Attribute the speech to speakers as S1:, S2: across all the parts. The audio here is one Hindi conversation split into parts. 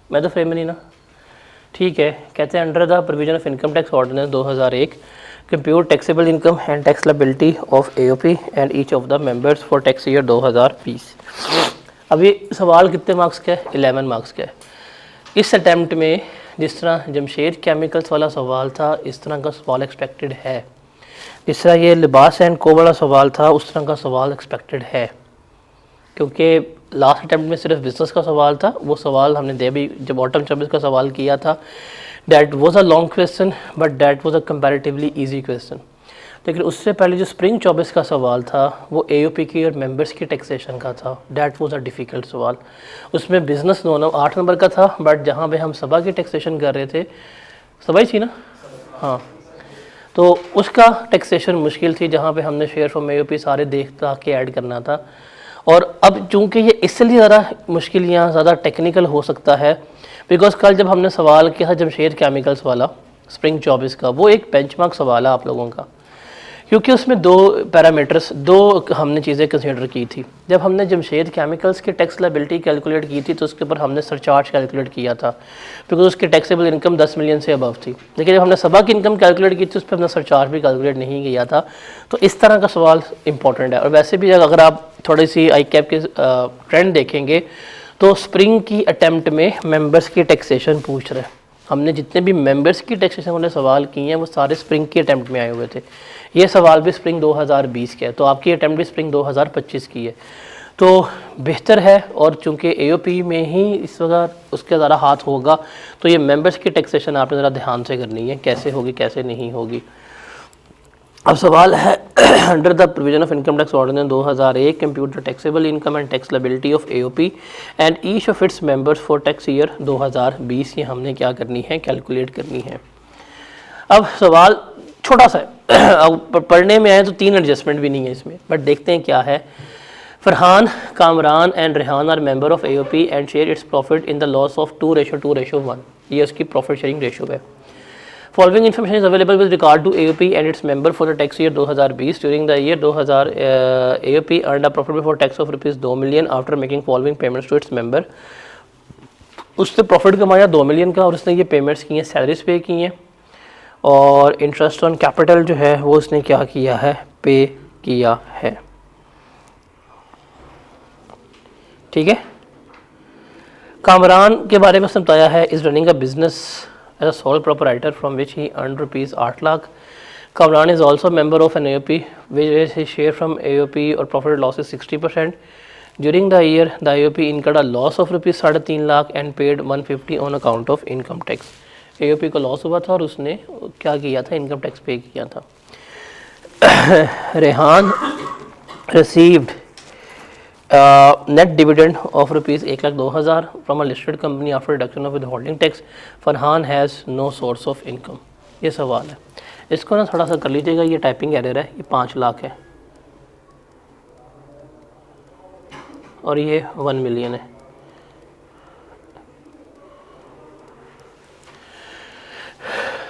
S1: मैं तो फ्रेम में नहीं ना। ठीक है, कहते हैं under the provision of income tax ordinance 2001 compute taxable income and tax liability of AOP and each of the members for tax year 2020। अब ये सवाल कितने मार्क्स का है? 11 मार्क्स का है। इस अटैम्प्ट में जिस तरह जमशेद केमिकल्स वाला सवाल था, इस तरह का सवाल एक्सपेक्टेड है। जिस तरह ये लिबास एंड को वाला सवाल था, उस तरह का सवाल एक्सपेक्टेड है। क्योंकि लास्ट अटैम्प्ट में सिर्फ बिजनेस का सवाल था, वो सवाल हमने दे भी जब ऑटम 24 का सवाल किया था, that was a long question but that was a comparatively easy question. लेकिन उससे पहले जो स्प्रिंग 24 का सवाल था वो एओपी की और मेंबर्स की टैक्सेशन का था, दैट वाज अ डिफ़िकल्ट सवाल। उसमें बिजनेस दोनों 8 नंबर का था, बट जहाँ पे हम सभा की टैक्सेशन कर रहे थे, सभा ही थी ना, हाँ, तो उसका टैक्सेशन मुश्किल थी, जहाँ पे हमने शेयर फ्रॉम एओपी सारे देखता के ऐड करना था। और अब चूंकि ये इसलिए ज़्यादा मुश्किल या ज़्यादा टेक्निकल हो सकता है बिकॉज कल जब हमने सवाल किया था जमशेद केमिकल्स वाला स्प्रिंग 24 का, वो एक बेंचमार्क सवाल है आप लोगों का, क्योंकि उसमें दो पैरामीटर्स, दो हमने चीज़ें कंसीडर की थी। जब हमने जमशेद केमिकल्स की टैक्स लायबिलिटी कैलकुलेट की थी तो उसके ऊपर हमने सरचार्ज कैलकुलेट किया था, बिकॉज उसकी टैक्सेबल इनकम 10 मिलियन से अबव थी। लेकिन जब हमने सबा की इनकम कैलकुलेट की थी उस पर हमने सरचार्ज भी कैलकुलेट नहीं किया था। तो इस तरह का सवाल इंपॉर्टेंट है। और वैसे भी अगर आप थोड़ी सी आई कैप के ट्रेंड देखेंगे तो स्प्रिंग की अटैम्प्ट में मेंबर्स की टैक्सेशन पूछ रहे हैं। हमने जितने भी मेंबर्स की टैक्सेशन वाले सवाल किए हैं वो सारे स्प्रिंग की अटैम्प्ट में आए हुए थे। ये सवाल भी स्प्रिंग 2020 के है, तो आपकी अटैम्प्ट भी स्प्रिंग 2025 की है, तो बेहतर है। और चूंकि एओपी में ही इस वक्त उसके ज़रा हाथ होगा, तो ये मेंबर्स की टैक्सेशन आपने ज़रा ध्यान से करनी है, कैसे होगी कैसे नहीं होगी। अब सवाल है under the provision of income tax ordinance 2001 compute the taxable income and tax liability of AOP and each of its members for tax year 2020। ये हमने क्या करनी है, कैलकुलेट करनी है। अब सवाल छोटा सा है अब पढ़ने में आए तो 3 एडजस्टमेंट भी नहीं है इसमें, बट देखते हैं क्या है। Farhan, Kamran and Rehan are member of AOP and share its profit in the loss of 2:2:1। ये उसकी प्रॉफिट शेयरिंग रेशो है। Following information is available with regard to AOP and its member for the tax year 2020. During the year 2000, AOP earned a profit before tax of rupees 2 million after making following payments to its member. उसने प्रॉफिट कमाया 2 मिलियन का और उसने ये पेमेंट्स की हैं, सैलरीज पे की हैं, और इंटरेस्ट ऑन कैपिटल जो है वो उसने क्या किया है, पे किया है। ठीक है। कामरान के बारे में उसने बताया है, is running a business as a sole proprietor from which he earned rupees 8 lakh. Kamran is also a member of an AOP which his share from AOP or profit loss is 60%. During the year the AOP incurred a loss of rupees 3.5 lakh and paid 150 on account of income tax. AOP को लॉस हुआ था और उसने क्या किया था, इनकम टैक्स पे किया था। Rehan received net dividend of rupees 1,02,000 from a listed company after reduction of withholding tax. Farhan has no source of income. ये सवाल है, इसको ना थोड़ा सा कर लीजिएगा, ये टाइपिंग एरर है। ये 5 लाख है और ये 1 मिलियन है।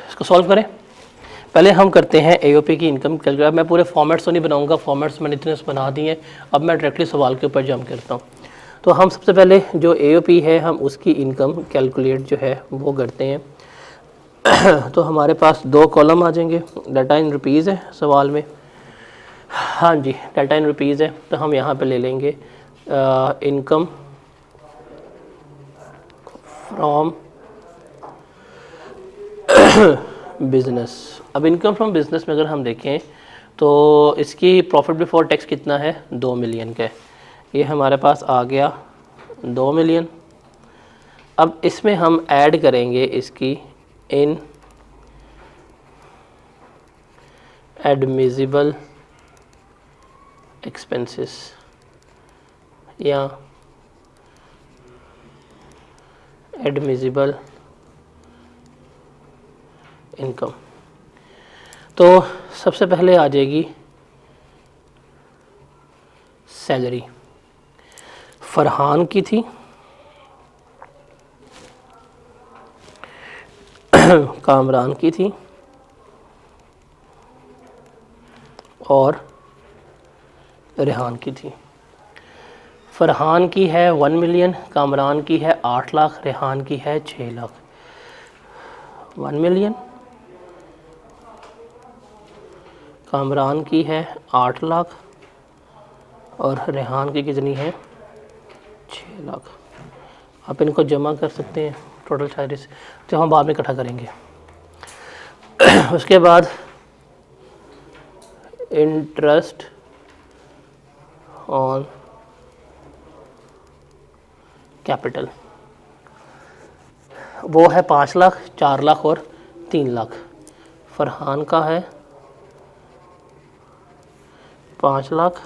S1: इसको सॉल्व करें। पहले हम करते हैं एओपी की इनकम कैलकुलेट। मैं पूरे फॉर्मेट्स तो नहीं बनाऊंगा, फॉर्मेट्स मैंने इतने बना दिए हैं। अब मैं डायरेक्टली सवाल के ऊपर जंप करता हूँ। तो हम सबसे पहले जो एओपी है हम उसकी इनकम कैलकुलेट जो है वो करते हैं। तो हमारे पास 2 कॉलम आ जाएंगे। डाटा इन रुपीज़ है सवाल में, हाँ जी डाटा इन रुपीज़ है, तो हम यहाँ पे ले लेंगे इनकम फ्रॉम बिजनेस। अब इनकम फ्रॉम बिजनेस में अगर हम देखें तो इसकी प्रॉफिट बिफोर टैक्स कितना है, 2 मिलियन का है। ये हमारे पास आ गया 2 मिलियन। अब इसमें हम ऐड करेंगे इसकी इन एडमिजिबल एक्सपेंसेस या एडमिजिबल इनकम। तो सबसे पहले आ जाएगी सैलरी, फरहान की थी, कामरान की थी और रेहान की थी। फरहान की है 1 मिलियन, कामरान की है 8 लाख, रेहान की है 6 लाख। 1 मिलियन, कामरान की है 8 लाख और रेहान की कितनी है 6 लाख। आप इनको जमा कर सकते हैं टोटल चार्जेस, जो हम बाद में इकट्ठा करेंगे। उसके बाद इंटरेस्ट ऑन कैपिटल, वो है 5 लाख, 4 लाख और 3 लाख। फरहान का है 5 लाख,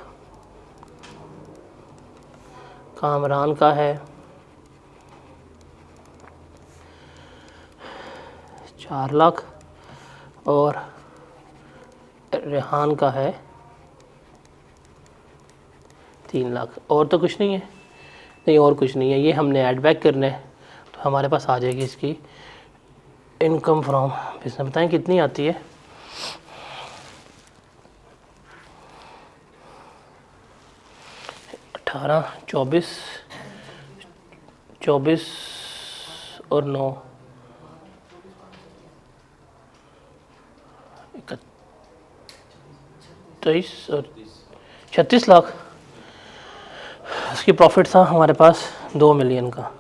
S1: कामरान का है 4 लाख और रेहान का है 3 लाख। और तो कुछ नहीं है, नहीं और कुछ नहीं है। ये हमने ऐड बैक करना है तो हमारे पास आ जाएगी इसकी इनकम फ्रॉम बिजनेस। बताएं कितनी आती है? 18, 24 और 9 23 और 36 लाख। इसकी प्रॉफिट था हमारे पास 2 मिलियन का।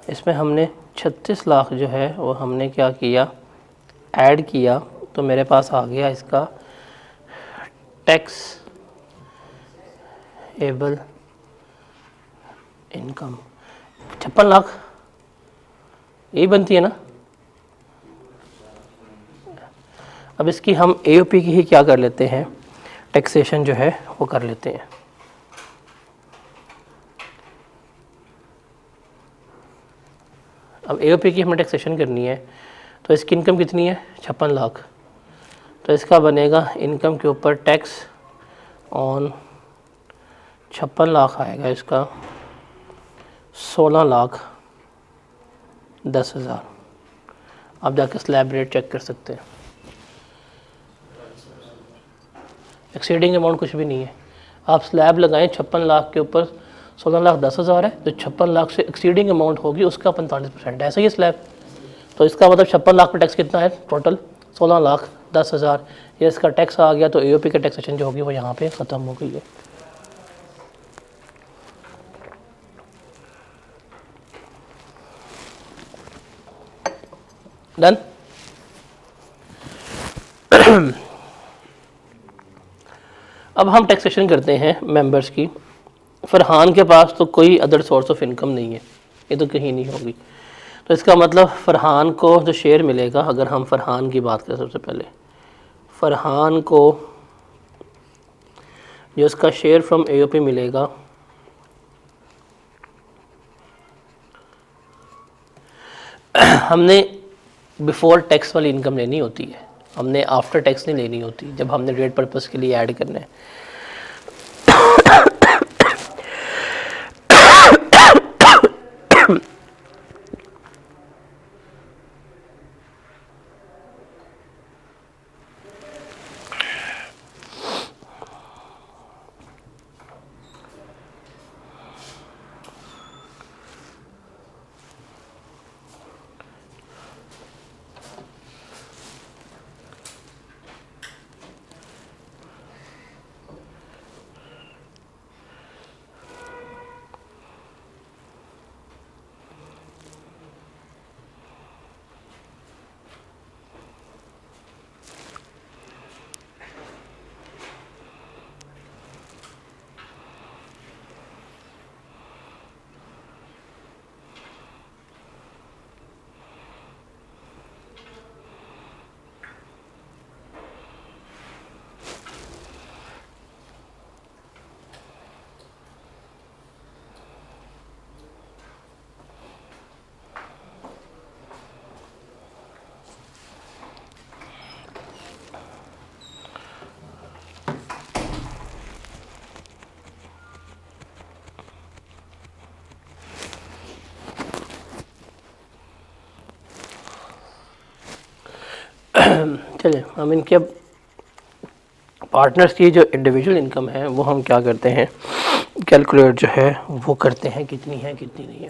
S1: इसमें हमने 36 लाख जो है वो हमने क्या किया, ऐड किया, तो मेरे पास आ गया इसका टैक्स एबल इनकम 56 लाख। यही बनती है ना। अब इसकी हम एओपी की ही क्या कर लेते हैं, टैक्सेशन जो है वो कर लेते हैं। अब एओपी की हमें टैक्सेशन करनी है तो इसकी इनकम कितनी है 56 लाख। तो इसका बनेगा इनकम के ऊपर टैक्स ऑन 56 लाख आएगा इसका 16 लाख 10,000। आप जाकर स्लैब रेट चेक कर सकते हैं। एक्सीडिंग अमाउंट कुछ भी नहीं है। आप स्लैब लगाएं 56 लाख के ऊपर 16 लाख 10,000 है, तो 56 लाख से एक्सीडिंग अमाउंट होगी उसका 45% ऐसा ही है स्लैब। तो इसका मतलब 56 लाख पर टैक्स कितना है टोटल 16 लाख 10,000। ये इसका टैक्स आ गया, तो एओपी का टैक्सेशन जो होगी वो यहाँ पे ख़त्म हो गई है। डन। अब हम टैक्सेशन करते हैं मेंबर्स की। फरहान के पास तो कोई अदर सोर्स ऑफ इनकम नहीं है, ये तो कहीं नहीं होगी। तो इसका मतलब फरहान को जो शेयर मिलेगा, अगर हम फरहान की बात करें सबसे पहले, फरहान को जो उसका शेयर फ्रॉम एओपी मिलेगा हमने बिफोर टैक्स वाली इनकम लेनी होती है, हमने आफ्टर टैक्स नहीं लेनी होती जब हमने रेट पर्पस के लिए ऐड करना है। चलिए हम इनके पार्टनर्स की जो इंडिविजुअल इनकम है वो हम क्या करते हैं कैलकुलेट जो है वो करते हैं कितनी है कितनी नहीं है।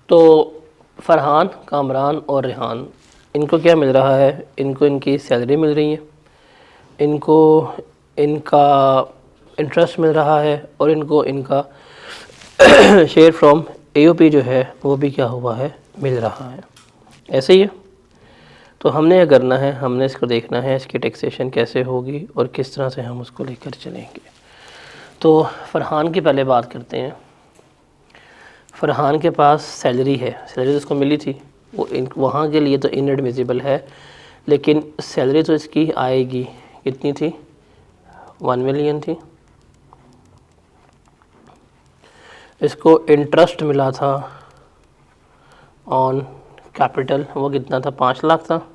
S1: तो फरहान, कामरान और रेहान, इनको क्या मिल रहा है? इनको इनकी सैलरी मिल रही है, इनको इनका इंटरेस्ट मिल रहा है, और इनको इनका शेयर फ्रॉम एओपी जो है वो भी क्या हुआ है, मिल रहा है। ऐसे ही है। तो हमने क्या करना है, हमने इसको देखना है इसकी टैक्सेशन कैसे होगी और किस तरह से हम उसको लेकर चलेंगे। तो फरहान की पहले बात करते हैं। फरहान के पास सैलरी है, सैलरी तो उसको मिली थी, वो वहाँ के लिए तो इनएडमिसिबल है, लेकिन सैलरी तो इसकी आएगी। कितनी थी? 1 मिलियन थी। इसको इंटरेस्ट मिला था ऑन कैपिटल, वो कितना था? 5 लाख था।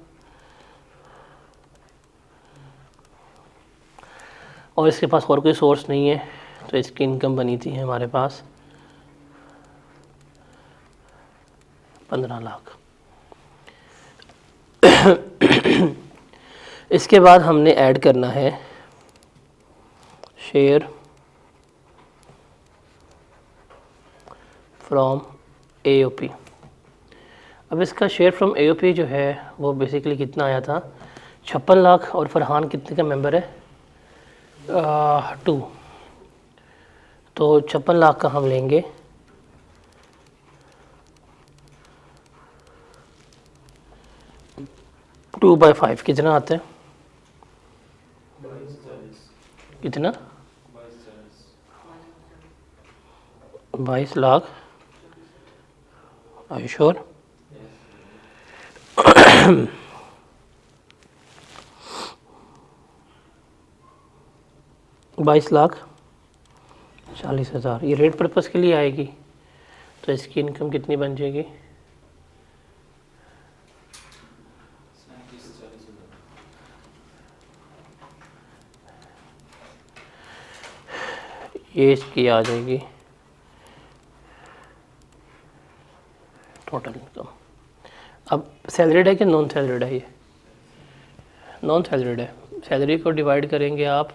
S1: और इसके पास और कोई सोर्स नहीं है, तो इसकी इनकम बनी थी हमारे पास 15 लाख। इसके बाद हमने ऐड करना है शेयर फ्रॉम एओपी। अब इसका शेयर फ्रॉम एओपी जो है वो बेसिकली कितना आया था? 56 लाख। और फरहान कितने का मेंबर है? 2। तो 56 लाख का हम लेंगे 2/5। कितना आता है? कितना? 22 लाख। Are you sure? 22,40,000 ये रेट पर्पस के लिए आएगी। तो इसकी इनकम कितनी बन जाएगी? ये इसकी आ जाएगी टोटल इनकम। अब सैलरीड है कि नॉन सैलरीड है? ये नॉन सैलरीड है। सैलरी को डिवाइड करेंगे आप,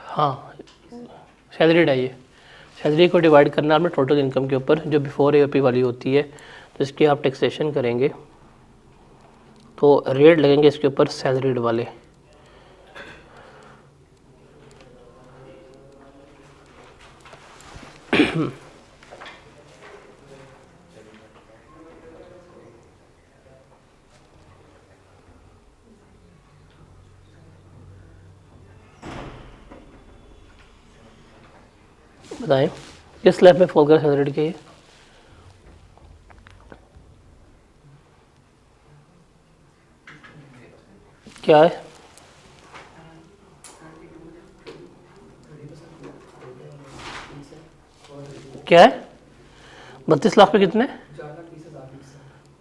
S1: हाँ सैलरीड है ये। सैलरी को डिवाइड करना आपने टोटल इनकम के ऊपर, जो बिफोर एओपी वाली होती है। तो इसकी आप टैक्सेशन करेंगे तो रेट लगेंगे इसके ऊपर सैलरीड वाले। बताएं किस स्लैब में फॉल कर सैलरीड के? क्या है? क्या है? 32 लाख पे कितने?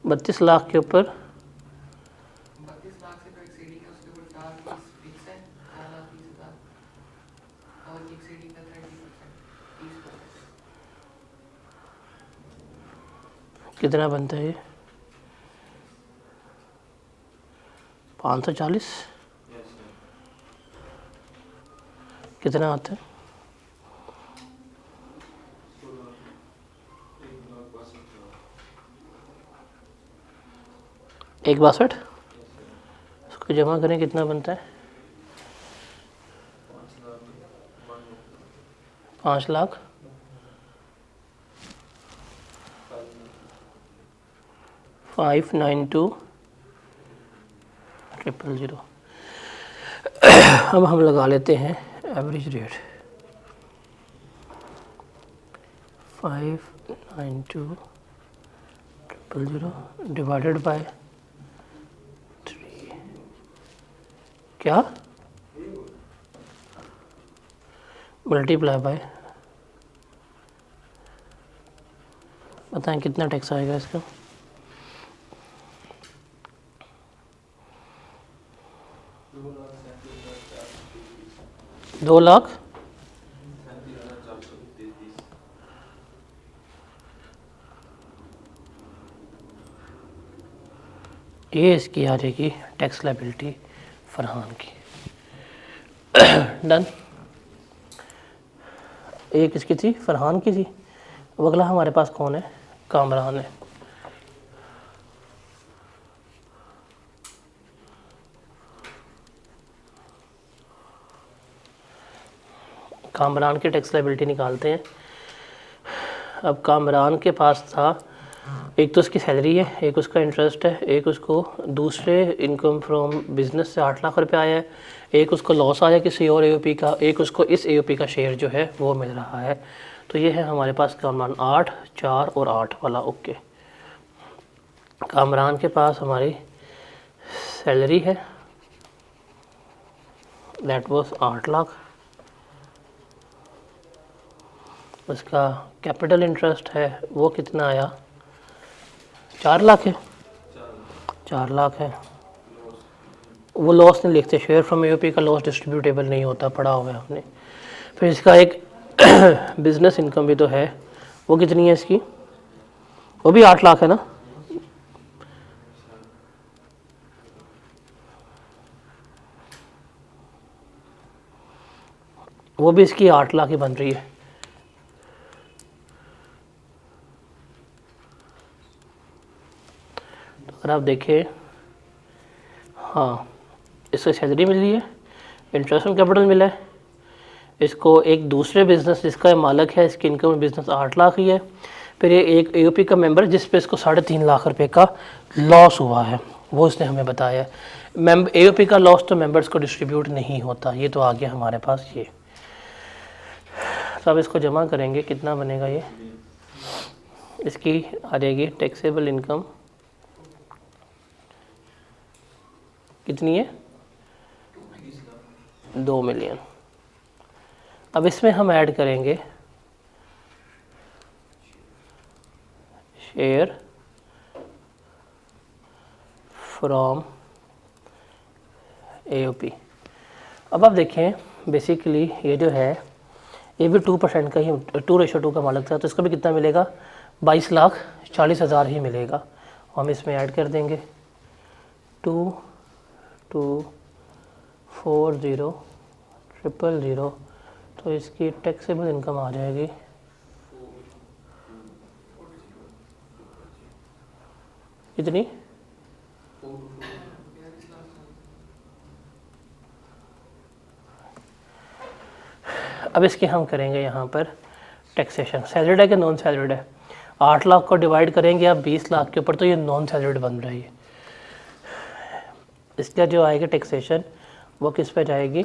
S1: 32 लाख के ऊपर
S2: 32 लाख से तो एक्सीडिंग है, उसके ऊपर 4 फिक्स है, 4,30,000 और एक्सीडिंग का 30%, 30%।
S1: कितना बनता है ये? 540। कितना आता है? 1,62। उसको जमा करें कितना बनता है? 5 लाख 592,000। अब हम लगा लेते हैं एवरेज रेट 592,000 डिवाइडेड बाय 3। क्या? मल्टीप्लाई बाय, बताएं कितना टैक्स आएगा इसका? 2 लाख ये इसकी आ जाएगी टैक्स लायबिलिटी फरहान की। डन। ये किसकी थी? फरहान की थी। अब अगला हमारे पास कौन है? कामरान है। कामरान की टैक्स लायबिलिटी निकालते हैं। अब कामरान के पास था, एक तो उसकी सैलरी है, एक उसका इंटरेस्ट है, एक उसको दूसरे इनकम फ्रॉम बिजनेस से 8 लाख रुपए आया है, एक उसको लॉस आया किसी और एओपी का, एक उसको इस एओपी का शेयर जो है वो मिल रहा है। तो ये है हमारे पास कामरान 8, 4 और 8 वाला। ओके, कामरान के पास हमारी सैलरी है, दैट वाज 8 लाख। उसका कैपिटल इंटरेस्ट है वो कितना आया? 4 लाख है। 4 लाख है। वो लॉस नहीं लिखते, शेयर फ्रॉम एओपी का लॉस डिस्ट्रीब्यूटेबल नहीं होता, पढ़ा हुआ है आपने। फिर इसका एक बिजनेस इनकम भी तो है, वो कितनी है इसकी? वो भी 8 लाख है ना। वो भी इसकी 8 लाख ही बन रही है। तो अगर आप देखें, हाँ, इससे सैलरी मिल रही है, इंटरेस्ट ऑन कैपिटल मिला है, इसको एक दूसरे बिजनेस जिसका मालिक है, इसकी इनकम बिजनेस 8 लाख ही है। फिर ये एक एओपी का मेंबर जिस पे इसको 3.5 लाख रुपए का लॉस हुआ है, वो इसने हमें बताया है। एओपी का लॉस तो मेंबर्स को डिस्ट्रीब्यूट नहीं होता। ये तो आ गया हमारे पास ये। तो अब इसको जमा करेंगे, कितना बनेगा ये? इसकी आ जाएगी टैक्सेबल इनकम कितनी है? 2 मिलियन। अब इसमें हम ऐड करेंगे शेयर फ्रॉम एओपी। अब आप देखें, बेसिकली ये जो है ये भी 2% का ही, 2:2 का मालिक था, तो इसका भी कितना मिलेगा? 22,40,000 ही मिलेगा। हम इसमें ऐड कर देंगे 2240,000, तो इसकी टैक्सेबल इनकम आ जाएगी कितनी? अब इसके हम करेंगे यहाँ पर टैक्सेशन। सैलरीड है कि नॉन सैलरीड है? 8 लाख को डिवाइड करेंगे आप 20 लाख के ऊपर, तो ये नॉन सैलरीड बन रही है। इसका जो आएगी टैक्सेशन वो किस पे जाएगी?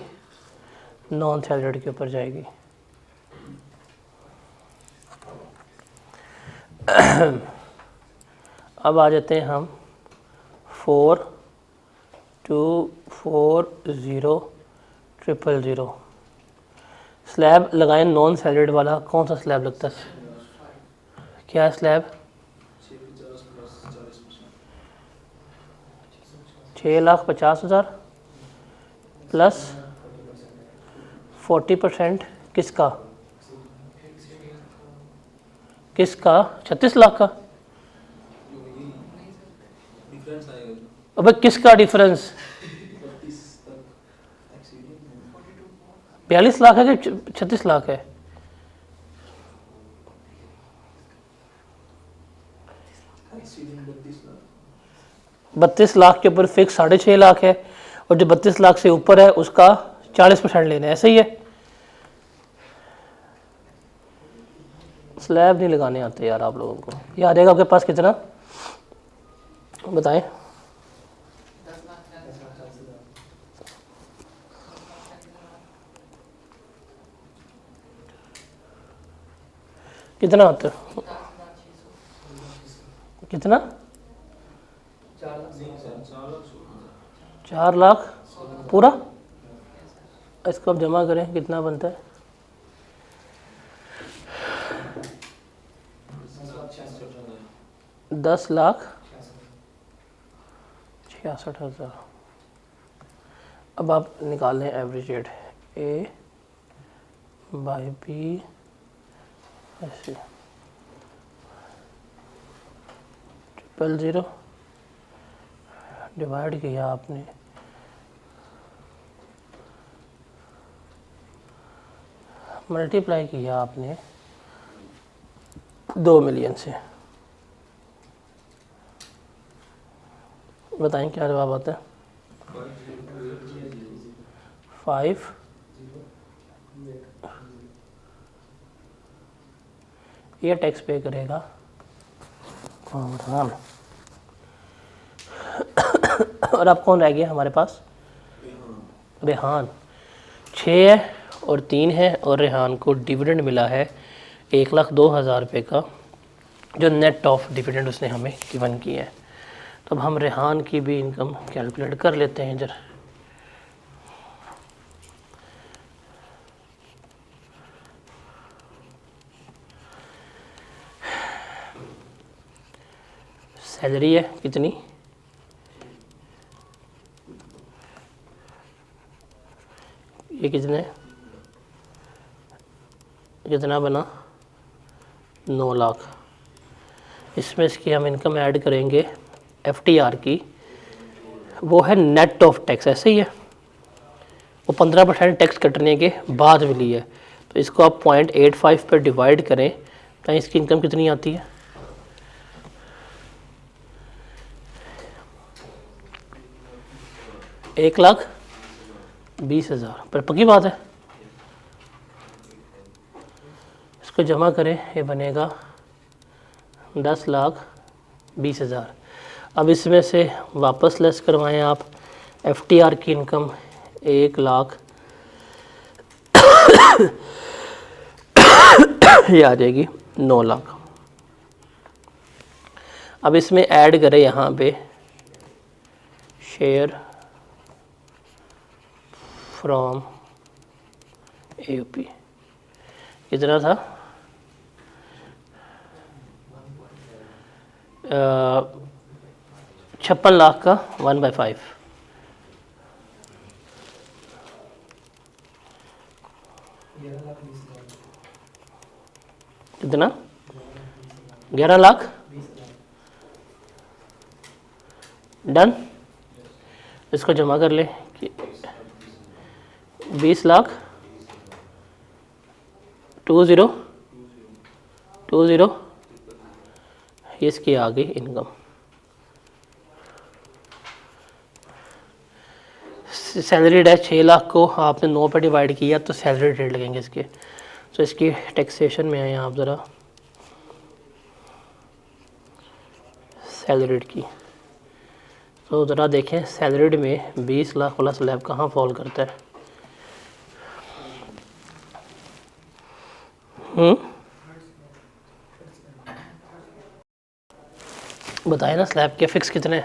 S1: नॉन सैलरीड के ऊपर जाएगी। अब आ जाते हैं हम 4240000। स्लैब लगाएं नॉन सैलरीड वाला, कौन सा स्लैब लगता है? क्या स्लैब? 6,50,000 प्लस 40% किसका? 36 लाख का। अबे किसका डिफरेंस? 42 लाख है कि 36 लाख है? 32 लाख के ऊपर फिक्स 6.5 लाख है, और जो 32 लाख से ऊपर है उसका 40% लेना है, ऐसे ही है। स्लैब नहीं लगाने आते यार आप लोगों को। ये आ जाएगा आपके पास कितना बताएं?
S2: 10 लाख
S1: कितना आता है?
S2: 50,600।
S1: कितना? 4 लाख पूरा। इसको अब जमा करें, कितना बनता है? 10,66,000। अब आप निकाल लें average rate A by B ऐसे 000 डिवाइड किया आपने मल्टीप्लाई किया आपने 2 मिलियन से, बताएं क्या जवाब आता है? 5 ये टैक्स पे करेगा कौन? और अब कौन रह गया हमारे पास? रेहान। 6 है और 3 है, और रेहान को डिविडेंड मिला है 1,02,000 रुपये का, जो नेट ऑफ डिविडेंड उसने हमें गिवन किया है। तो अब हम रेहान की भी इनकम कैलकुलेट कर लेते हैं इधर। सैलरी है कितनी? ये कितना बना? 9 लाख। इसमें इसकी हम इनकम ऐड करेंगे FTR की, वो है नेट ऑफ टैक्स, ऐसे ही है, वो 15% टैक्स कटने के बाद मिली है। तो इसको आप 0.85 पर डिवाइड करें तो इसकी इनकम कितनी आती है? 1,20,000 पर पक्की बात है। इसको जमा करें, ये बनेगा 10,20,000। अब इसमें से वापस लेस करवाएं आप FTR की इनकम 1 लाख ये आ जाएगी 9 लाख। अब इसमें ऐड करें यहाँ पे शेयर फ्रॉम AOP, कितना था? 56 लाख का 1/5। कितना? 11 लाख। डन। इसको जमा कर ले कि 20 लाख 20 इसकी आ गई इनकम। सैलरी डैश 6 लाख को आपने 9 पे डिवाइड किया तो सैलरी रेट लगेंगे इसके। तो इसकी टैक्सेशन में आए आप ज़रा सैलरीड की, तो ज़रा देखें सैलरीड में 20 लाख वाला स्लैब कहाँ फॉल करता है। बताए ना स्लैब के फिक्स कितने?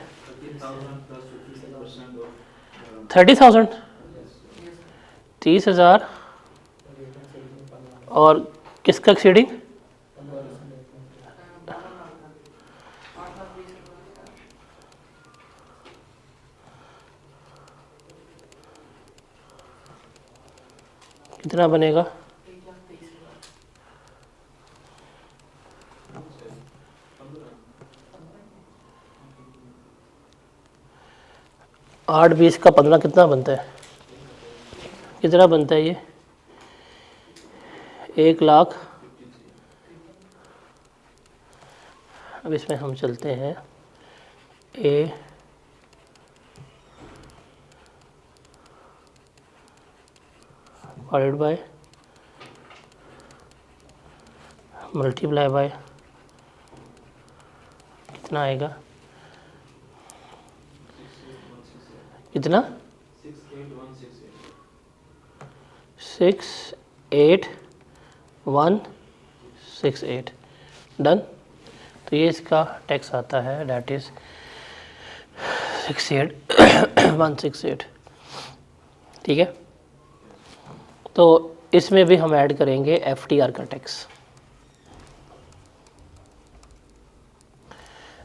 S1: 30,000, 30,000। और किसका एक्सीडिंग?
S2: 8,20,000 का।
S1: कितना बनेगा?
S2: 1,23,000।
S1: 8 20 का 15 कितना बनता है? कितना बनता है ये? 1 लाख। अब इसमें हम चलते हैं A divided by multiply by कितना आएगा? कितना? 68168 डन। तो ये इसका टैक्स आता है, डैट इज़ 68168। ठीक है, तो इसमें भी हम ऐड करेंगे FTR का टैक्स।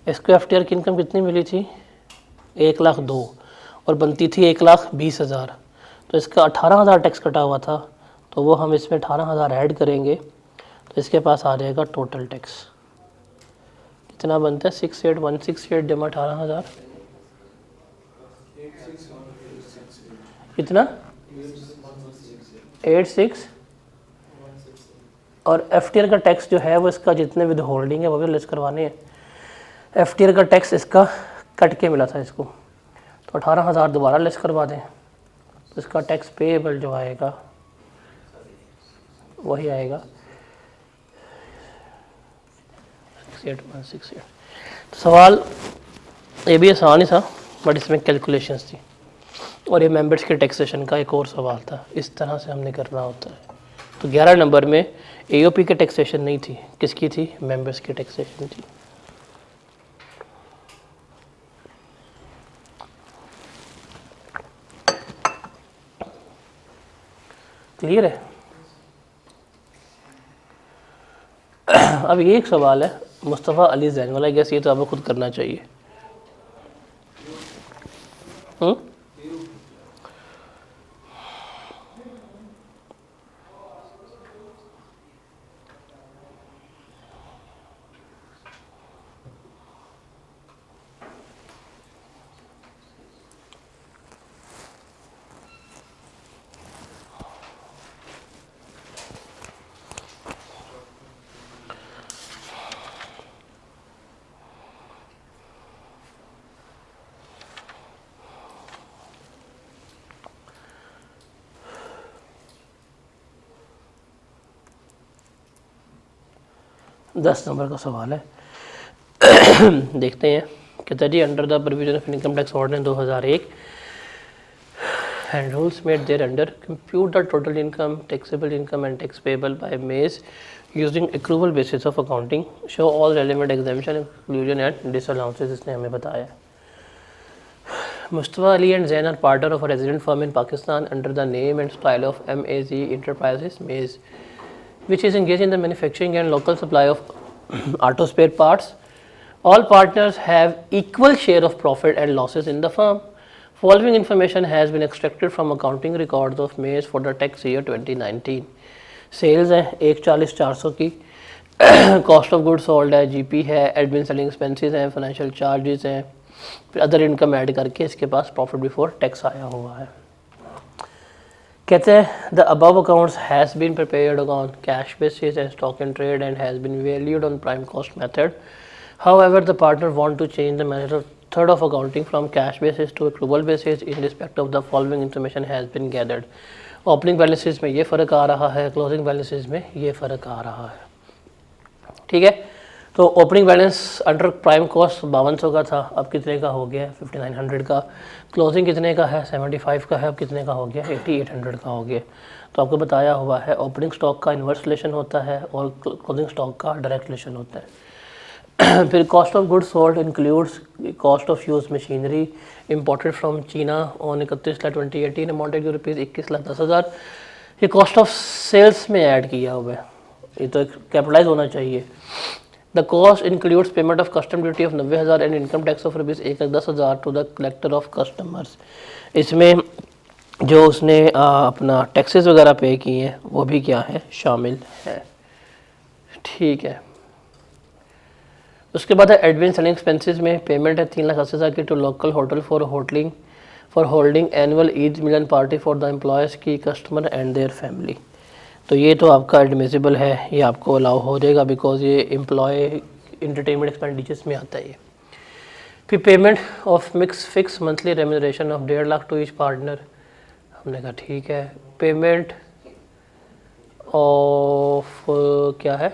S1: इसको FTR की इनकम कितनी मिली थी? 1,02,000 और बनती थी 1,20,000। तो इसका 18,000 टैक्स कटा हुआ था, तो वो हम इसमें 18,000 ऐड करेंगे तो इसके पास आ जाएगा टोटल टैक्स। कितना बनता है? 68168 जमा 18,000 कितना? 86 और FTR का टैक्स जो है वो इसका जितने विद होल्डिंग है वो भी लेस करवाने हैं। FTR का टैक्स इसका कट के मिला था इसको, तो 18,000 दोबारा लेस करवा दें, तो इसका टैक्स पेएबल जो आएगा वही आएगा 68,168। तो सवाल ये भी आसान ही था, बट इसमें कैलकुलेशंस थी, और ये मेंबर्स के टैक्सेशन का एक और सवाल था, इस तरह से हमने करना होता है। तो 11 नंबर में AOP के टैक्सेशन नहीं थी, किसकी थी? मेंबर्स की टैक्सेशन थी। क्लियर है? अब ये एक सवाल है मुस्तफ़ा अली जैन वाला, गैस ये तो आपको खुद करना चाहिए। 10 नंबर का सवाल है। देखते हैं। कहता जी under the provision of income tax ordinance 2001 and rules made thereunder, compute the total income, taxable income and tax payable by Mays using accrual basis of accounting, show all relevant exemption, exclusion and disallowances। इसने हमें बताया। Mustafa Ali and Zain are partner of a resident firm in Pakistan under the name and style of MAZ Enterprises Mays, which is engaged in the manufacturing and local supply of auto spare parts. All partners have equal share of profit and losses in the firm. Following information has been extracted from accounting records of Mays for the tax year 2019. Sales है 140,400 की, कॉस्ट ऑफ गुड सोल्ड है, GP है, एडमिन सेलिंग एक्सपेंसेस हैं, फाइनेंशियल चार्जेस हैं, फिर अदर इनकम ऐड करके इसके पास प्रॉफिट बिफोर टैक्स आया हुआ है। कहते हैं the above accounts has been prepared on cash basis and stock in trade and has been valued on prime cost method. However, the partner want to change the method of accounting from cash basis to accrual basis in respect of the following information has been gathered. Opening balances में ये फ़र्क आ रहा है, क्लोजिंग बैलेंसेस में ये फ़र्क आ रहा है। ठीक है, तो opening balance under prime cost 5200 का था, अब कितने का हो गया? 5900 का। क्लोजिंग कितने का है? 75 का है, अब कितने का हो गया? 8800 का हो गया। तो आपको बताया हुआ है ओपनिंग स्टॉक का इन्वर्स रिलेशन होता है और क्लोजिंग स्टॉक का डायरेक्ट रिलेशन होता है। फिर cost of goods sold includes cost of use machinery imported from China on 31/2018 amounted to rupees 21,10,000। ये कॉस्ट ऑफ सेल्स में ऐड किया हुआ है, ये तो कैपिटलाइज होना चाहिए। The cost includes payment of custom duty of 90,000 and income tax of rupees 1,10,000 to the collector of customers. इसमें जो उसने अपना टैक्सेस वगैरह पे किए हैं वो भी क्या है? शामिल है। ठीक है, उसके बाद है एडमिन सेलिंग एक्सपेंसेस में पेमेंट है 3,80,000 की to local hotel for holding annual Eid Milan party for the employees key customer and their family. तो ये तो आपका एडमिसिबल है, ये आपको अलाउ हो जाएगा बिकॉज ये एम्प्लॉय इंटरटेनमेंट एक्सपेंडिचर्स में आता है। फिर payment of fix monthly remuneration of 1.5 lakh to each partner, हमने कहा ठीक है। पेमेंट ऑफ क्या है?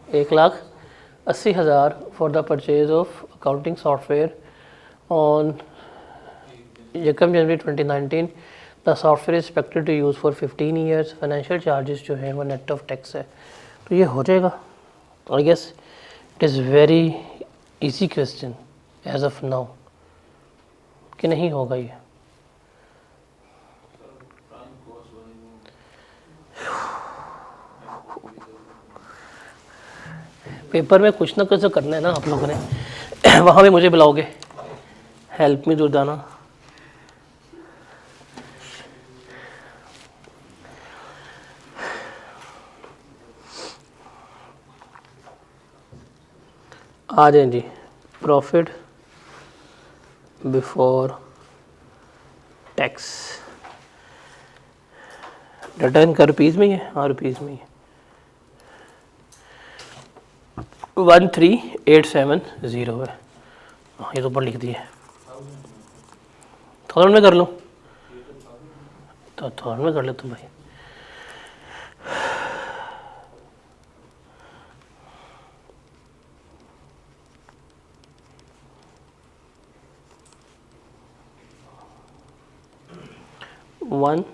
S1: 1,80,000 for the purchase of accounting software on January 2019। The software is expected to use for 15 years। Financial charges जो है वो नेट ऑफ टैक्स है, तो ये हो जाएगा। I guess it is very easy question as of now, कि नहीं होगा ये? पेपर में कुछ ना कुछ तो करना है ना आप लोगों ने। वहाँ भी मुझे बुलाओगे, हेल्प मी दुर्दाना। आ जाए जी। प्रॉफिट बिफोर टैक्स रिटर्न का रुपीज़ में ही है? हाँ रुपीज़ में ही है। 13,870 है। हाँ, ये तो ऊपर लिख दिए। 1000 में कर लूँ तो 1000 में कर ले तुम भाई। वन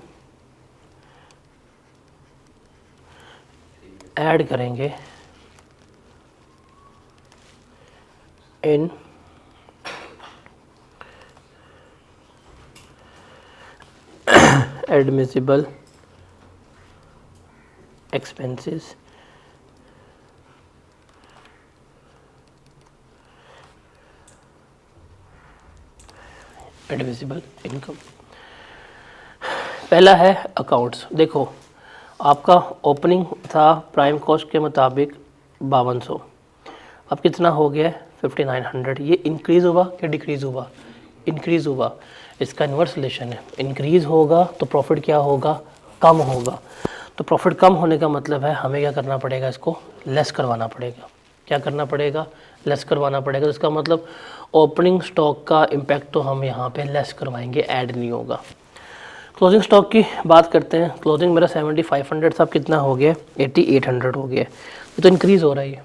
S1: ऐड करेंगे इन एडमिसिबल एक्सपेंसेस एडमिसिबल इनकम। पहला है अकाउंट्स। देखो आपका ओपनिंग था प्राइम कॉस्ट के मुताबिक 5200, अब कितना हो गया 5900। ये इंक्रीज़ हुआ क्या डिक्रीज़ हुआ? इंक्रीज़ हुआ। इसका इन्वर्स रिलेशन है, इंक्रीज़ होगा तो प्रॉफिट क्या होगा? कम होगा। तो प्रॉफिट कम होने का मतलब है हमें क्या करना पड़ेगा? इसको लेस करवाना पड़ेगा। क्या करना पड़ेगा? लेस करवाना पड़ेगा। तो इसका मतलब ओपनिंग स्टॉक का इम्पैक्ट तो हम यहाँ पे लेस करवाएंगे, ऐड नहीं होगा। क्लोजिंग स्टॉक की बात करते हैं। क्लोजिंग मेरा 7500 था, अब कितना हो गया? 8800 हो गया। ये तो इंक्रीज़ हो रहा है ये।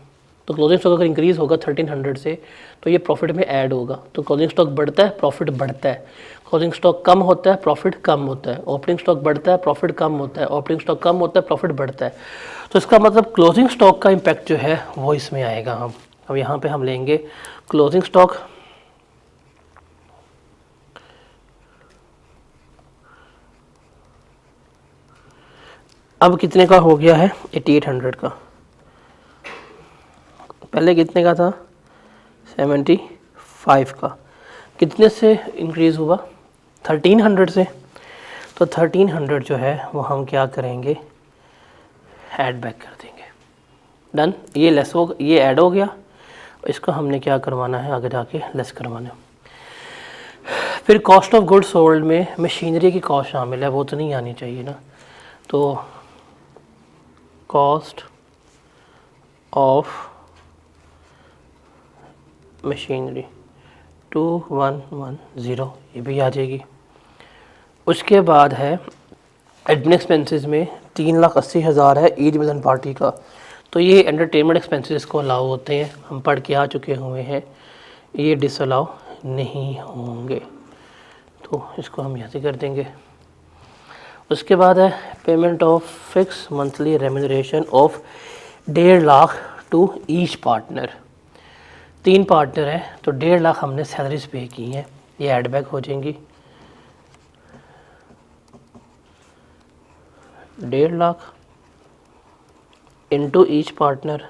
S1: तो क्लोजिंग स्टॉक अगर इंक्रीज़ होगा 1300 से तो ये प्रॉफिट में ऐड होगा। तो क्लोजिंग स्टॉक बढ़ता है, प्रॉफिट बढ़ता है। क्लोजिंग स्टॉक कम होता है, प्रॉफिट कम होता है। ओपनिंग स्टॉक बढ़ता है, प्रॉफिट कम होता है। ओपनिंग स्टॉक कम होता है, प्रॉफिट बढ़ता है। तो इसका मतलब क्लोजिंग स्टॉक का इम्पैक्ट जो है वो इसमें आएगा। हम अब यहाँ पे हम लेंगे क्लोजिंग स्टॉक, अब कितने का हो गया है? 8800 का। पहले कितने का था? 75 का। कितने से इंक्रीज़ हुआ? 1300 से। तो 1300 जो है वो हम क्या करेंगे? ऐड बैक कर देंगे। डन। ये लेस हो, ये ऐड हो गया। इसको हमने क्या करवाना है? आगे जाके लेस करवाना है। फिर कॉस्ट ऑफ गुड्स सोल्ड में मशीनरी की कॉस्ट शामिल है, वो तो नहीं आनी चाहिए ना। तो कॉस्ट ऑफ मशीनरी 2110 ये भी आ जाएगी। उसके बाद है एडमिन एक्सपेंसेस में 3,80,000 है ईद मिलन पार्टी का। तो ये एंटरटेनमेंट एक्सपेंसेस को अलाउ होते हैं, हम पढ़ के आ चुके हुए हैं, ये डिसअलाउ नहीं होंगे। तो इसको हम यहाँ से कर देंगे। उसके बाद है payment of fix monthly remuneration of 1.5 lakh to each partner. 3 partner हैं तो 1.5 लाख हमने सैलरीज पे की हैं, ये ऐड बैक हो जाएंगी। 1.5 lakh into each partner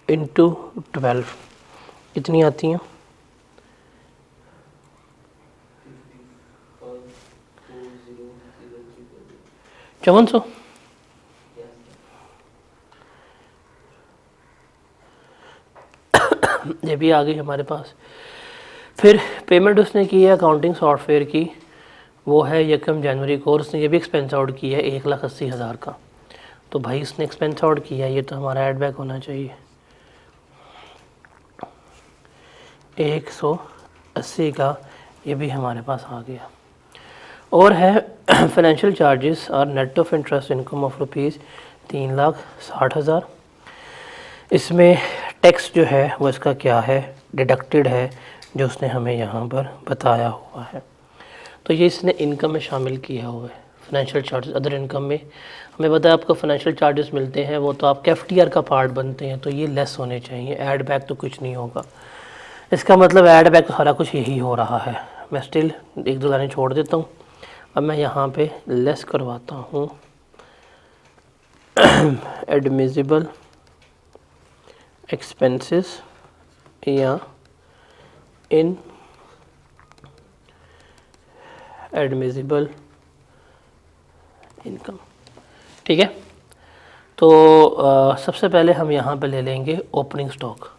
S1: into 12 कितनी आती हैं? 5400। ये भी आ गई हमारे पास। फिर पेमेंट उसने की है अकाउंटिंग सॉफ्टवेयर की, वो है 1 जनवरी को, और उसने ये भी एक्सपेंस आउट किया है 1,80,000 का। तो भाई इसने एक्सपेंस आउट किया है, ये तो हमारा ऐड बैक होना चाहिए। 180 का ये भी हमारे पास आ गया। और है फाइनेंशियल चार्जेस और net of interest income of rupees 3,60,000। इसमें टैक्स जो है वो इसका क्या है? डिडक्टेड है, जो उसने हमें यहाँ पर बताया हुआ है। तो ये इसने इनकम में शामिल किया हुआ है। फाइनेंशियल चार्जेस अदर इनकम में हमें पता है आपको फाइनेंशियल चार्जेस मिलते हैं, वो तो आपके एफटीआर का पार्ट बनते हैं, तो ये लेस होने चाहिए। ऐड बैक तो कुछ नहीं होगा। इसका मतलब ऐड बैक तो सारा कुछ यही हो रहा है। मैं स्टिल 1-2 लाइनें छोड़ देता हूँ। अब मैं यहाँ पे लेस करवाता हूँ एडमिसिबल एक्सपेंसेस या इन एडमिसिबल इनकम। ठीक है। तो सबसे पहले हम यहाँ पे ले लेंगे ओपनिंग स्टॉक।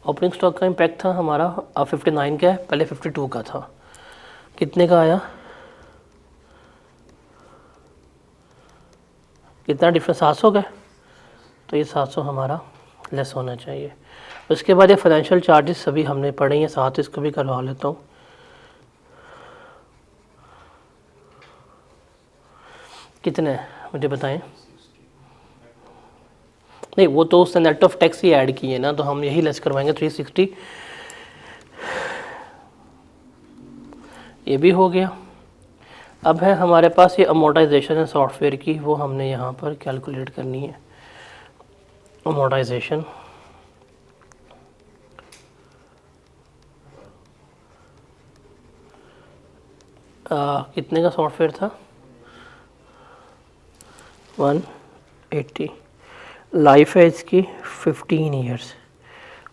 S1: ओपनिंग स्टॉक का इम्पैक्ट था हमारा, अब 59 का है, पहले 52 का था। कितने का आया? कितना डिफरेंस, 700 का, तो ये 700 हमारा लेस होना चाहिए। उसके बाद ये फाइनेंशियल चार्जेस सभी हमने पढ़े हैं, साथ इसको भी करवा लेता हूँ। कितने मुझे बताएं। नहीं, वो तो उसने net of tax he add किए ना, तो हम यही लेस करवाएंगे 360। ये भी हो गया। अब है हमारे पास ये अमोर्टाइजेशन है सॉफ्टवेयर की, वो हमने यहाँ पर कैलकुलेट करनी है। अमोर्टाइजेशन कितने का सॉफ्टवेयर था, 180। लाइफ है इसकी 15 ईयर्स,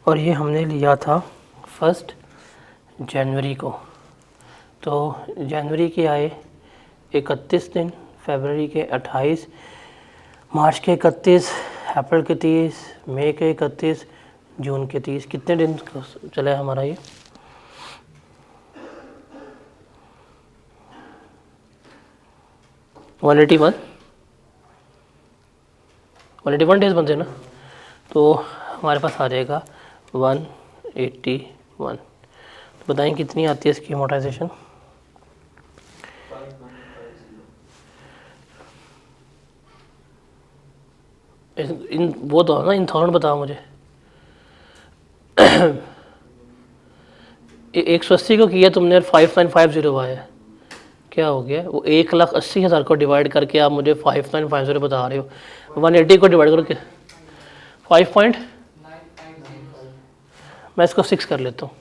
S1: और ये हमने लिया था 1 जनवरी को। तो जनवरी के आए 31 दिन, फरवरी के 28, मार्च के 31, अप्रैल के 30, मई के 31, जून के 30। कितने दिन चला है हमारा ये, वन एटी वन डेज बनते हैं ना, तो हमारे पास आ जाएगा 181। तो बताएं कितनी आती है इसकी अमोर्टाइजेशन। इन वो तो ना, इन थाउजेंड बताओ मुझे। 180 को किया तुमने और 5950 आया, क्या हो गया? वो 1,80,000 को डिवाइड करके आप मुझे 5950 बता रहे हो। 180 को डिवाइड करके 5 पॉइंट, मैं इसको 6 कर लेता हूँ,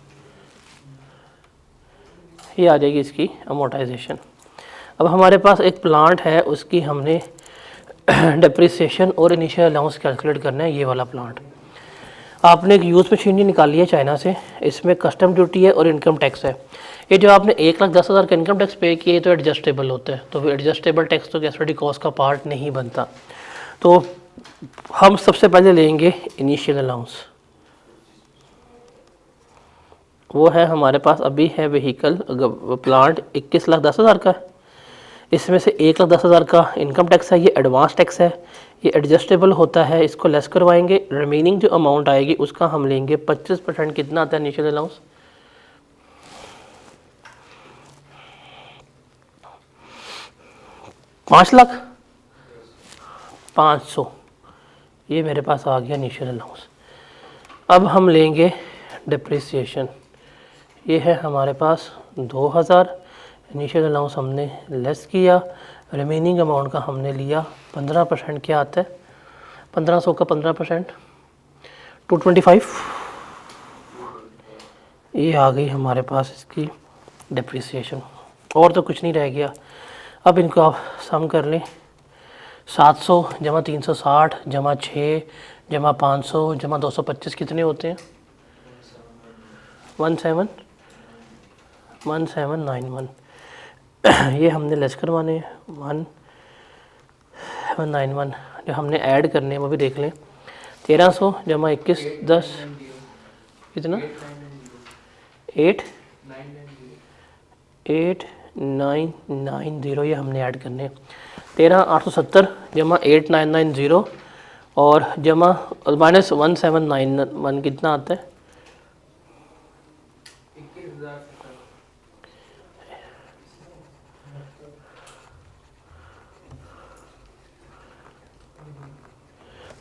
S1: ये आ जाएगी इसकी अमोर्टाइजेशन। अब हमारे पास एक प्लांट है, उसकी हमने डिप्रिसिएशन और इनिशियल अलाउंस कैलकुलेट करना है। ये वाला प्लांट आपने एक यूज़ मशीनरी निकाली है चाइना से, इसमें कस्टम ड्यूटी है और इनकम टैक्स है। ये जो आपने 1,10,000 का इनकम टैक्स पे किए तो एडजस्टेबल होता है, तो एडजस्टेबल टैक्स तो गैस कॉस्ट का पार्ट नहीं बनता। तो हम सबसे पहले लेंगे इनिशियल अलाउंस, वो है हमारे पास अभी है व्हीकल प्लांट 21,10,000 का, इसमें से 1,10,000 का इनकम टैक्स है, ये एडवांस टैक्स है, ये एडजस्टेबल होता है, इसको लेस करवाएंगे। रिमेनिंग जो अमाउंट आएगी उसका हम लेंगे 25%। कितना आता है इनिशियल अलाउंस, 5,05,00,000, ये मेरे पास आ गया इनिशियल अलाउंस। अब हम लेंगे डिप्रिसिएशन, ये है हमारे पास 2,000, इनिशियल अलाउंस हमने लेस किया, रिमेनिंग अमाउंट का हमने लिया 15%। क्या आता है 1500 का 15%, 225। ये आ गई हमारे पास इसकी डिप्रिसिएशन, और तो कुछ नहीं रह गया। अब इनको आप सम कर लें, 700 जमा 360 जमा 6 जमा 500 जमा 225 कितने होते हैं, 1791। ये हमने लेस करवाने हैं 1791, जो हमने ऐड करने हैं वो भी देख लें। 1300 जमा 21 10 कितना, 8,990, ये हमने ऐड करने हैं। 13,870 जमा 8,990 और जमा माइनस 1791 कितना आता है,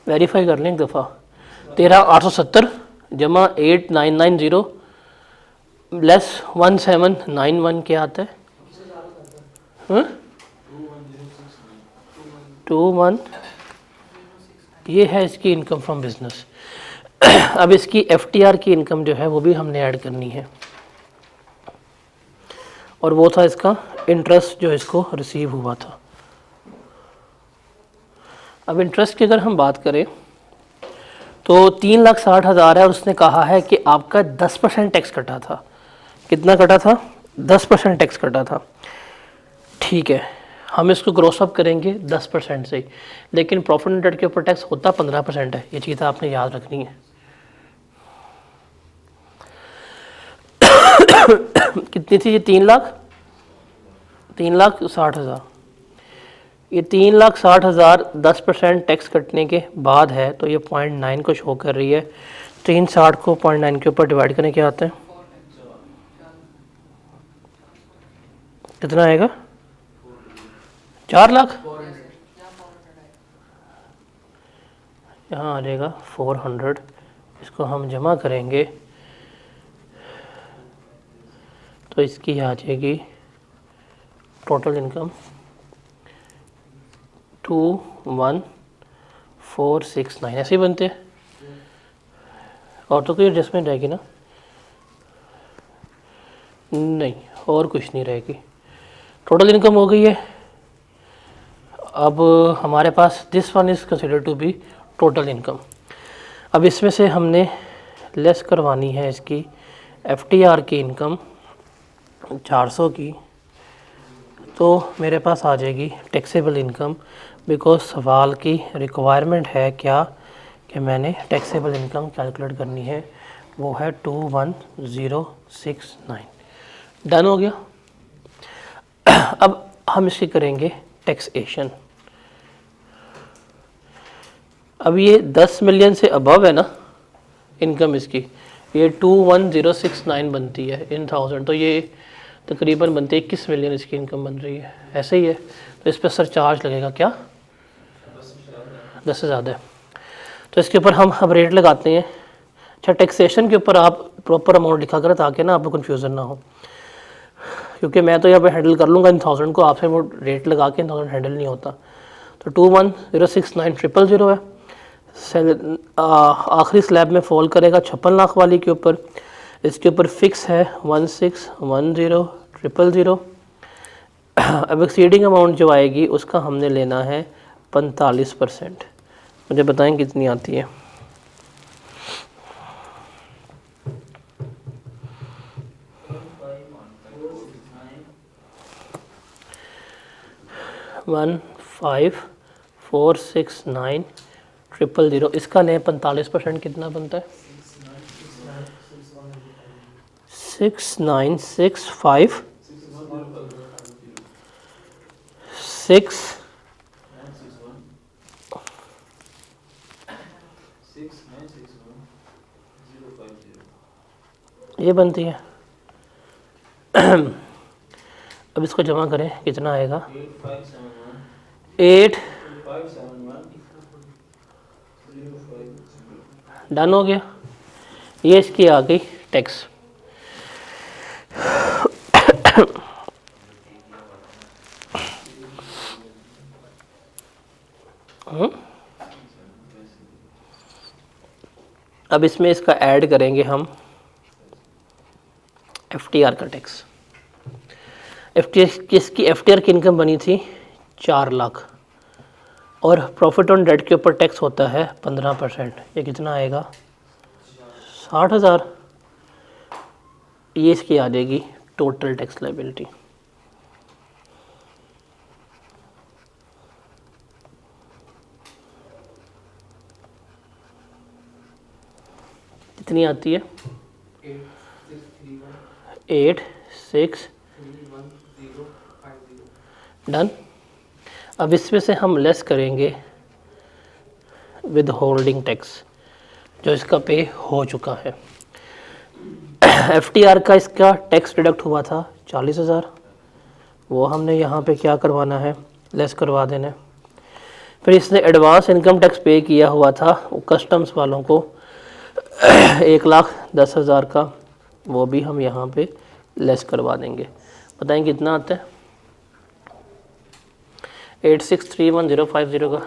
S1: वेरीफाई कर लें एक दफ़ा। 13,870 जमा 8,990 लेस 1791 क्या आता है, 21। ये है इसकी इनकम फ्रॉम बिजनेस। अब इसकी एफटीआर की इनकम जो है वो भी हमने ऐड करनी है, और वो था इसका इंटरेस्ट जो इसको रिसीव हुआ था। अब इंटरेस्ट की अगर हम बात करें तो 3,60,000 है, और उसने कहा है कि आपका 10% टैक्स कटा था। कितना कटा था, 10% टैक्स कटा था। ठीक है, हम इसको ग्रोस अप करेंगे 10% से ही, लेकिन प्रॉफिट एंड डेट के ऊपर टैक्स होता 15% है। ये चीज़ आपने याद रखनी है। कितनी थी ये, 3,60,000। ये 3,60,000 10% टैक्स कटने के बाद है, तो ये 0.9 को शो कर रही है। 360 को 0.9 के ऊपर डिवाइड करने क्या आता है,
S2: 4
S1: कितना आएगा, 4 लाख। यहाँ आ जाएगा 400, इसको हम जमा करेंगे तो इसकी आ जाएगी टोटल इनकम 21,469, ऐसे ही बनते हैं। और तो कोई एडजस्टमेंट रहेगी ना, नहीं और कुछ नहीं रहेगी, टोटल इनकम हो गई है। अब हमारे पास this one is consider to be total income. अब इसमें से हमने लेस करवानी है इसकी एफटीआर की इनकम 400 की, तो मेरे पास आ जाएगी टैक्सेबल इनकम, बिकॉज सवाल की रिक्वायरमेंट है क्या कि मैंने टैक्सेबल इनकम कैलकुलेट करनी है, वो है 21,069। डन हो गया। अब हम इसकी करेंगे टैक्सेशन। अब ये 10 मिलियन से अबव है ना इनकम इसकी, ये 21,069 बनती है इन 1000, तो ये तकरीबन बनती है 21 मिलियन इसकी इनकम बन रही है, ऐसे ही है। तो इस पर सरचार्ज लगेगा क्या, 10 से ज़्यादा है, तो इसके ऊपर हम अब रेट लगाते हैं। अच्छा, टैक्सेशन के ऊपर आप प्रॉपर अमाउंट लिखा करें ताकि ना आपको कन्फ्यूज़न ना हो, क्योंकि मैं तो यहाँ पे हैंडल कर लूँगा इन 1000 को, आपसे वो रेट लगा के इन 1000 हैंडल नहीं होता। तो 21,069,000 है। आखिरी स्लैब में फॉल करेगा 56 लाख वाली के ऊपर, इसके ऊपर फिक्स है 16,10,000। अब एक्सीडिंग अमाउंट जो आएगी उसका हमने लेना है 45%। मुझे बताएं कितनी आती है। वन 5,469,000, इसका लें 45%, कितना बनता है 6,965,6 ये बनती है। अब इसको जमा करें, कितना आएगा 8। डन हो गया। ये इसकी आ गई टैक्स। अब इसमें इसका ऐड करेंगे हम एफटीआर का टैक्स। किसकी एफटीआर की इनकम बनी थी 4 लाख, और प्रॉफिट ऑन डेट के ऊपर टैक्स होता है 15%। ये कितना आएगा 60,000। ये इसकी आ जाएगी टोटल टैक्स लायबिलिटी। कितनी आती है 8,6,3,1,0,50। डन। अब इसमें से हम लेस करेंगे विद होल्डिंग टैक्स जो इसका पे हो चुका है। एफटीआर का इसका टैक्स डिडक्ट हुआ था 40,000, वो हमने यहाँ पे क्या करवाना है, लेस करवा देना है। फिर इसने एडवांस इनकम टैक्स पे किया हुआ था कस्टम्स वालों को 1,10,000 का, वो भी हम यहाँ पे लेस करवा देंगे। बताएं कितना आता है 8631,050 का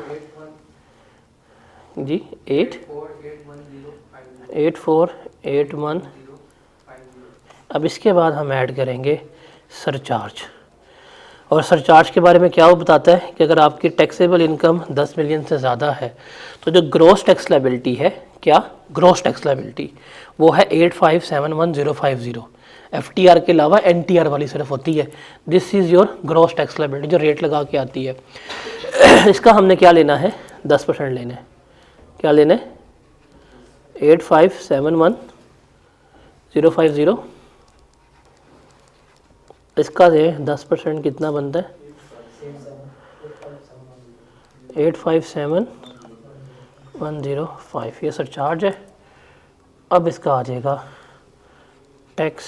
S1: जी 8481। अब इसके बाद हम ऐड करेंगे सरचार्ज, और सरचार्ज के बारे में क्या वो बताता है कि अगर आपकी टैक्सेबल इनकम 10 मिलियन से ज़्यादा है तो जो ग्रॉस टैक्स लायबिलिटी है, क्या ग्रॉस टैक्स लायबिलिटी, वो है 8571,050। एफटीआर के अलावा एनटीआर वाली सिर्फ होती है। This is your gross tax liability जो रेट लगा के आती है। इसका हमने क्या लेना है 10% लेना है। क्या लेना है 8571,050, इसका दे 10% कितना बनता है 857105 ये सरचार्ज है। अब इसका आ जाएगा टैक्स,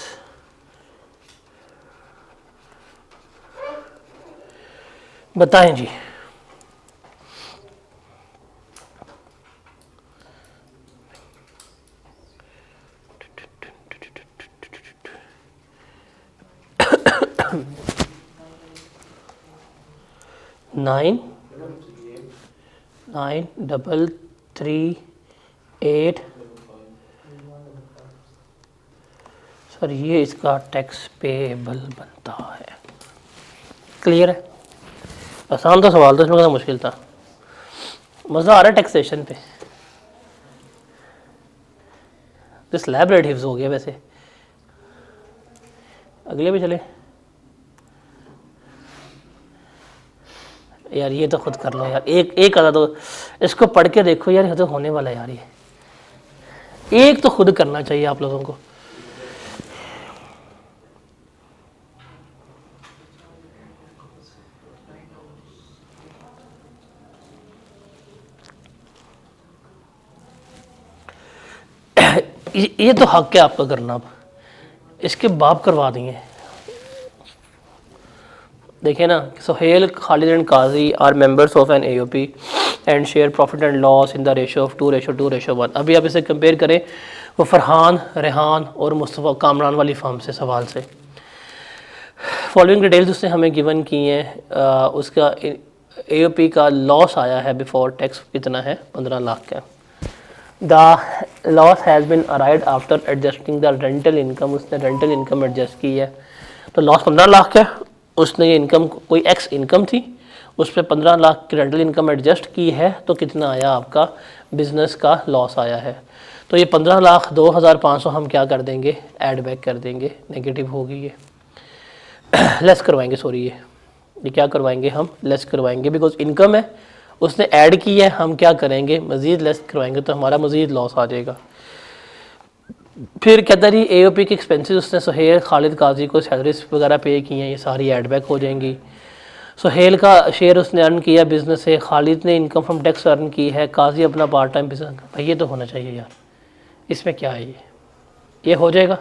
S1: बताएं जी। नाइन 9338 सर ये इसका टैक्स पेएबल बनता है। क्लियर है? आसान था सवाल, तो इसमें कितना मुश्किल था। मज़ा आ रहा है टैक्सेशन पे। तो स्लैब रेट हिफ्ज हो गया। वैसे अगले भी चले यार, ये तो खुद कर लो यार। एक आधा तो इसको पढ़ के देखो यार, ये तो होने वाला है यार। ये एक तो खुद करना चाहिए आप लोगों को। ये तो हक है आपका करना। अब इसके बाप करवा देंगे। देखिए ना, Sohail, Khalid and Kazi are members of an AOP and share profit and loss in the ratio of 2:2:1। अभी आप इसे कंपेयर करें वो फरहान, रेहान और मुस्तफ़ा कामरान वाली फर्म से सवाल से। फॉलोइंग डिटेल्स उसने हमें गिवन की हैं। उसका एओपी का लॉस आया है बिफोर टैक्स कितना है, 15 लाख का। The loss has been arrived after adjusting the rental income. उसने रेंटल इनकम एडजस्ट की है, तो लॉस 15 लाख का। उसने ये इनकम कोई एक्स इनकम थी, उस पर 15 लाख की रेंटल इनकम एडजस्ट की है, तो कितना आया आपका बिजनेस का लॉस आया है। तो ये 15 लाख 2500 हम क्या कर देंगे, ऐड बैक कर देंगे। नेगेटिव होगी ये, लेस करवाएंगे। सॉरी, ये क्या करवाएंगे हम, लेस करवाएंगे, बिकॉज इनकम है उसने ऐड की है। हम क्या करेंगे, मज़ीद लेस करवाएंगे, तो हमारा मज़ीद लॉस आ जाएगा। फिर कहता रही एओपी के एक्सपेंसेस उसने सुहेल, खालिद, काजी को सैलरीज वगैरह पे की हैं, ये सारी ऐड बैक हो जाएंगी। सुहेल का शेयर उसने अर्न किया बिजनेस से, खालिद ने इनकम फ्रॉम टैक्स अर्न की है, काजी अपना पार्ट टाइम बिजनेस। भाई ये तो होना चाहिए यार, इसमें क्या है, ये हो जाएगा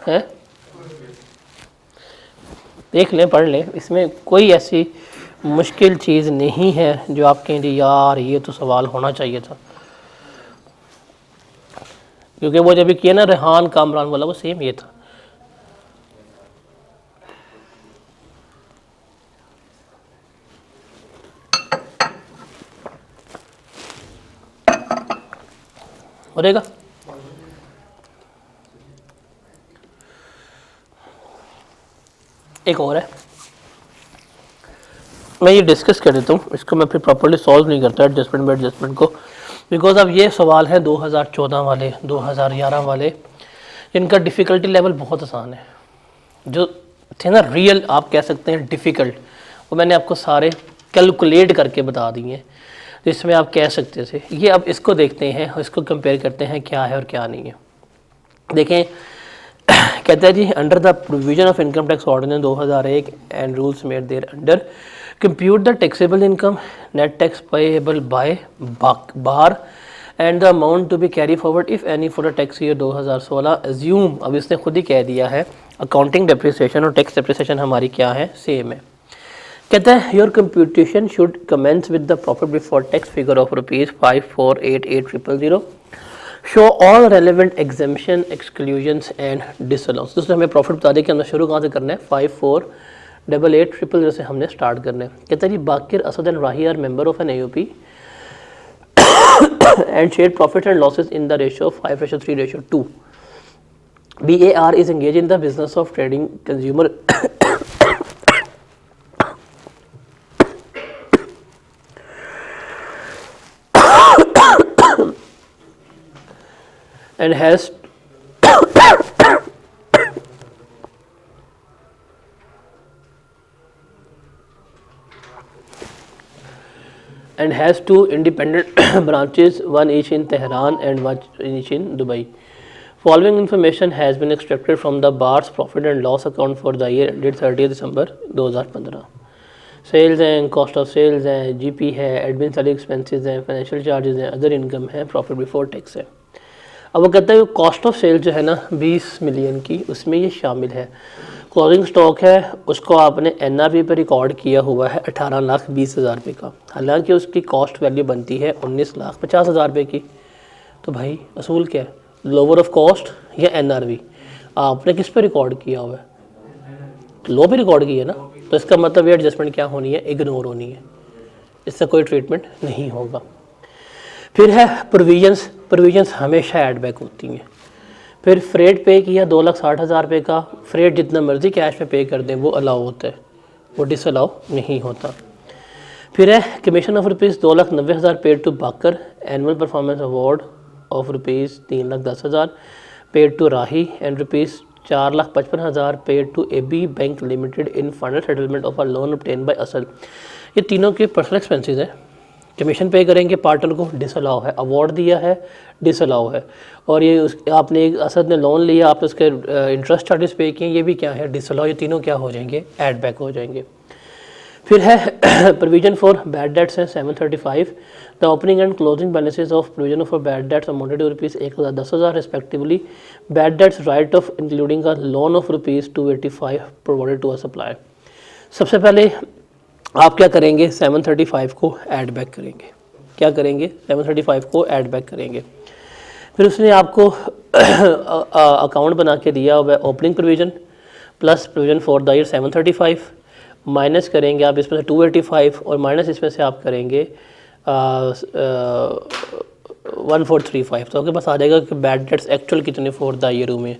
S1: है। देख लें, पढ़ लें, इसमें कोई ऐसी मुश्किल चीज़ नहीं है जो आप कहें यार ये तो सवाल होना चाहिए था। क्योंकि वो जब किया ना रेहान कामरान वाला, वो सेम ये था। हो जाएगा। एक और है, मैं ये डिस्कस कर देता हूँ, इसको मैं फिर प्रॉपर्ली सॉल्व नहीं करता एडजस्टमेंट बाय एडजस्टमेंट को, बिकॉज अब ये सवाल है 2014 वाले, 2011 वाले, इनका डिफ़िकल्टी लेवल बहुत आसान है। जो थे ना रियल, आप कह सकते हैं डिफ़िकल्ट, वो मैंने आपको सारे कैलकुलेट करके बता दिए हैं, जिसमें आप कह सकते थे। ये अब इसको देखते हैं, इसको कंपेयर करते हैं क्या है और क्या नहीं है। देखें, कहता है जी, under the provision of income tax ordinance 2001 and rules made there under, compute the taxable income, net tax payable by bar and the amount to be carry forward if any for the tax year 2016। Assume, अब इसने खुद ही कह दिया है, अकाउंटिंग डेप्रिसिएशन और टैक्स डेप्रिसिएशन हमारी क्या है, सेम है। कहता है your computation should commence with the profit before tax figure of ₹5,488,000 show all relevant exemption, exclusions and disallowance. दोस्तों हमें प्रॉफिट बता दें कि हमने शुरू कहाँ से करना है, 5488,000 से हमने स्टार्ट करना है। कहता है जी, Baqir, Asad and Rahi are member of an AOP and shared profits and losses in the ratio of 5:3:2. BAR is engaged in the business of trading consumer and has two independent branches, one each in Tehran and one each in Dubai. Following information has been extracted from the BAR's profit and loss account for the year ended 30th December 2015. Sales हैं, कॉस्ट ऑफ सेल्स हैं, जीपी है, एडमिन सैलरी एक्सपेंसेस हैं, फाइनेंशियल चार्जेस हैं, अदर इनकम है, प्रॉफिट बिफोर टैक्स है। अब वो कहता है कि कॉस्ट ऑफ सेल्स जो है ना 20 मिलियन की, उसमें ये शामिल है। क्लोजिंग स्टॉक है, उसको आपने एनआरवी पर रिकॉर्ड किया हुआ है 18,20,000 रुपये का, हालांकि उसकी कॉस्ट वैल्यू बनती है 19,50,000 रुपये की। तो भाई असूल क्या है, लोअर ऑफ कॉस्ट या एनआरवी? आपने किस पे रिकॉर्ड किया हुआ है? लो पे रिकॉर्ड किया ना, तो इसका मतलब ये एडजस्टमेंट क्या होनी है, इग्नोर होनी है, इससे कोई ट्रीटमेंट नहीं होगा। फिर है प्रोविजंस, प्रोविजंस हमेशा ऐड बैक होती हैं। फिर फ्रेट पे किया 2,60,000 रुपये का, फ्रेट जितना मर्जी कैश में पे कर दें वो अलाउ होता है, वो डिसअलाउ नहीं होता। फिर है commission of rupees 2,90,000 paid to Bakar, annual performance award of rupees 3,10,000 paid to Rahi, and rupees 4,55,000 paid to AB bank limited in final settlement of a loan obtain by Asal. ये तीनों के पर्सनल एक्सपेंसेस हैं। कमीशन पे करेंगे पार्टनर को, डिसअलाउ है। अवार्ड दिया है, डिसअलाउ है। और ये आपने एक असद ने लोन लिया, आपने उसके इंटरेस्ट चार्जेस पे किए, ये भी क्या है, डिसअलाउ। ये तीनों क्या हो जाएंगे, ऐड बैक हो जाएंगे। फिर है प्रोविजन फॉर बैड डेट्स है 735। The opening and closing balances of provision for bad debts amounted to rupees 1,10,000 respectively. Bad debts write off including a loan of rupees 285 provided to a supplier. सबसे पहले आप क्या करेंगे, 735 को ऐड बैक करेंगे। क्या करेंगे, 735 को ऐड बैक करेंगे। फिर उसने आपको अकाउंट बना के दिया हुआ है, opening provision plus provision for the year 735, minus करेंगे आप इसमें से 285, और माइनस इसमें से आप करेंगे 1435। तो आपके पास आ जाएगा कि बैड डेट्स एक्चुअल कितने फॉर द ईयर हुए हैं।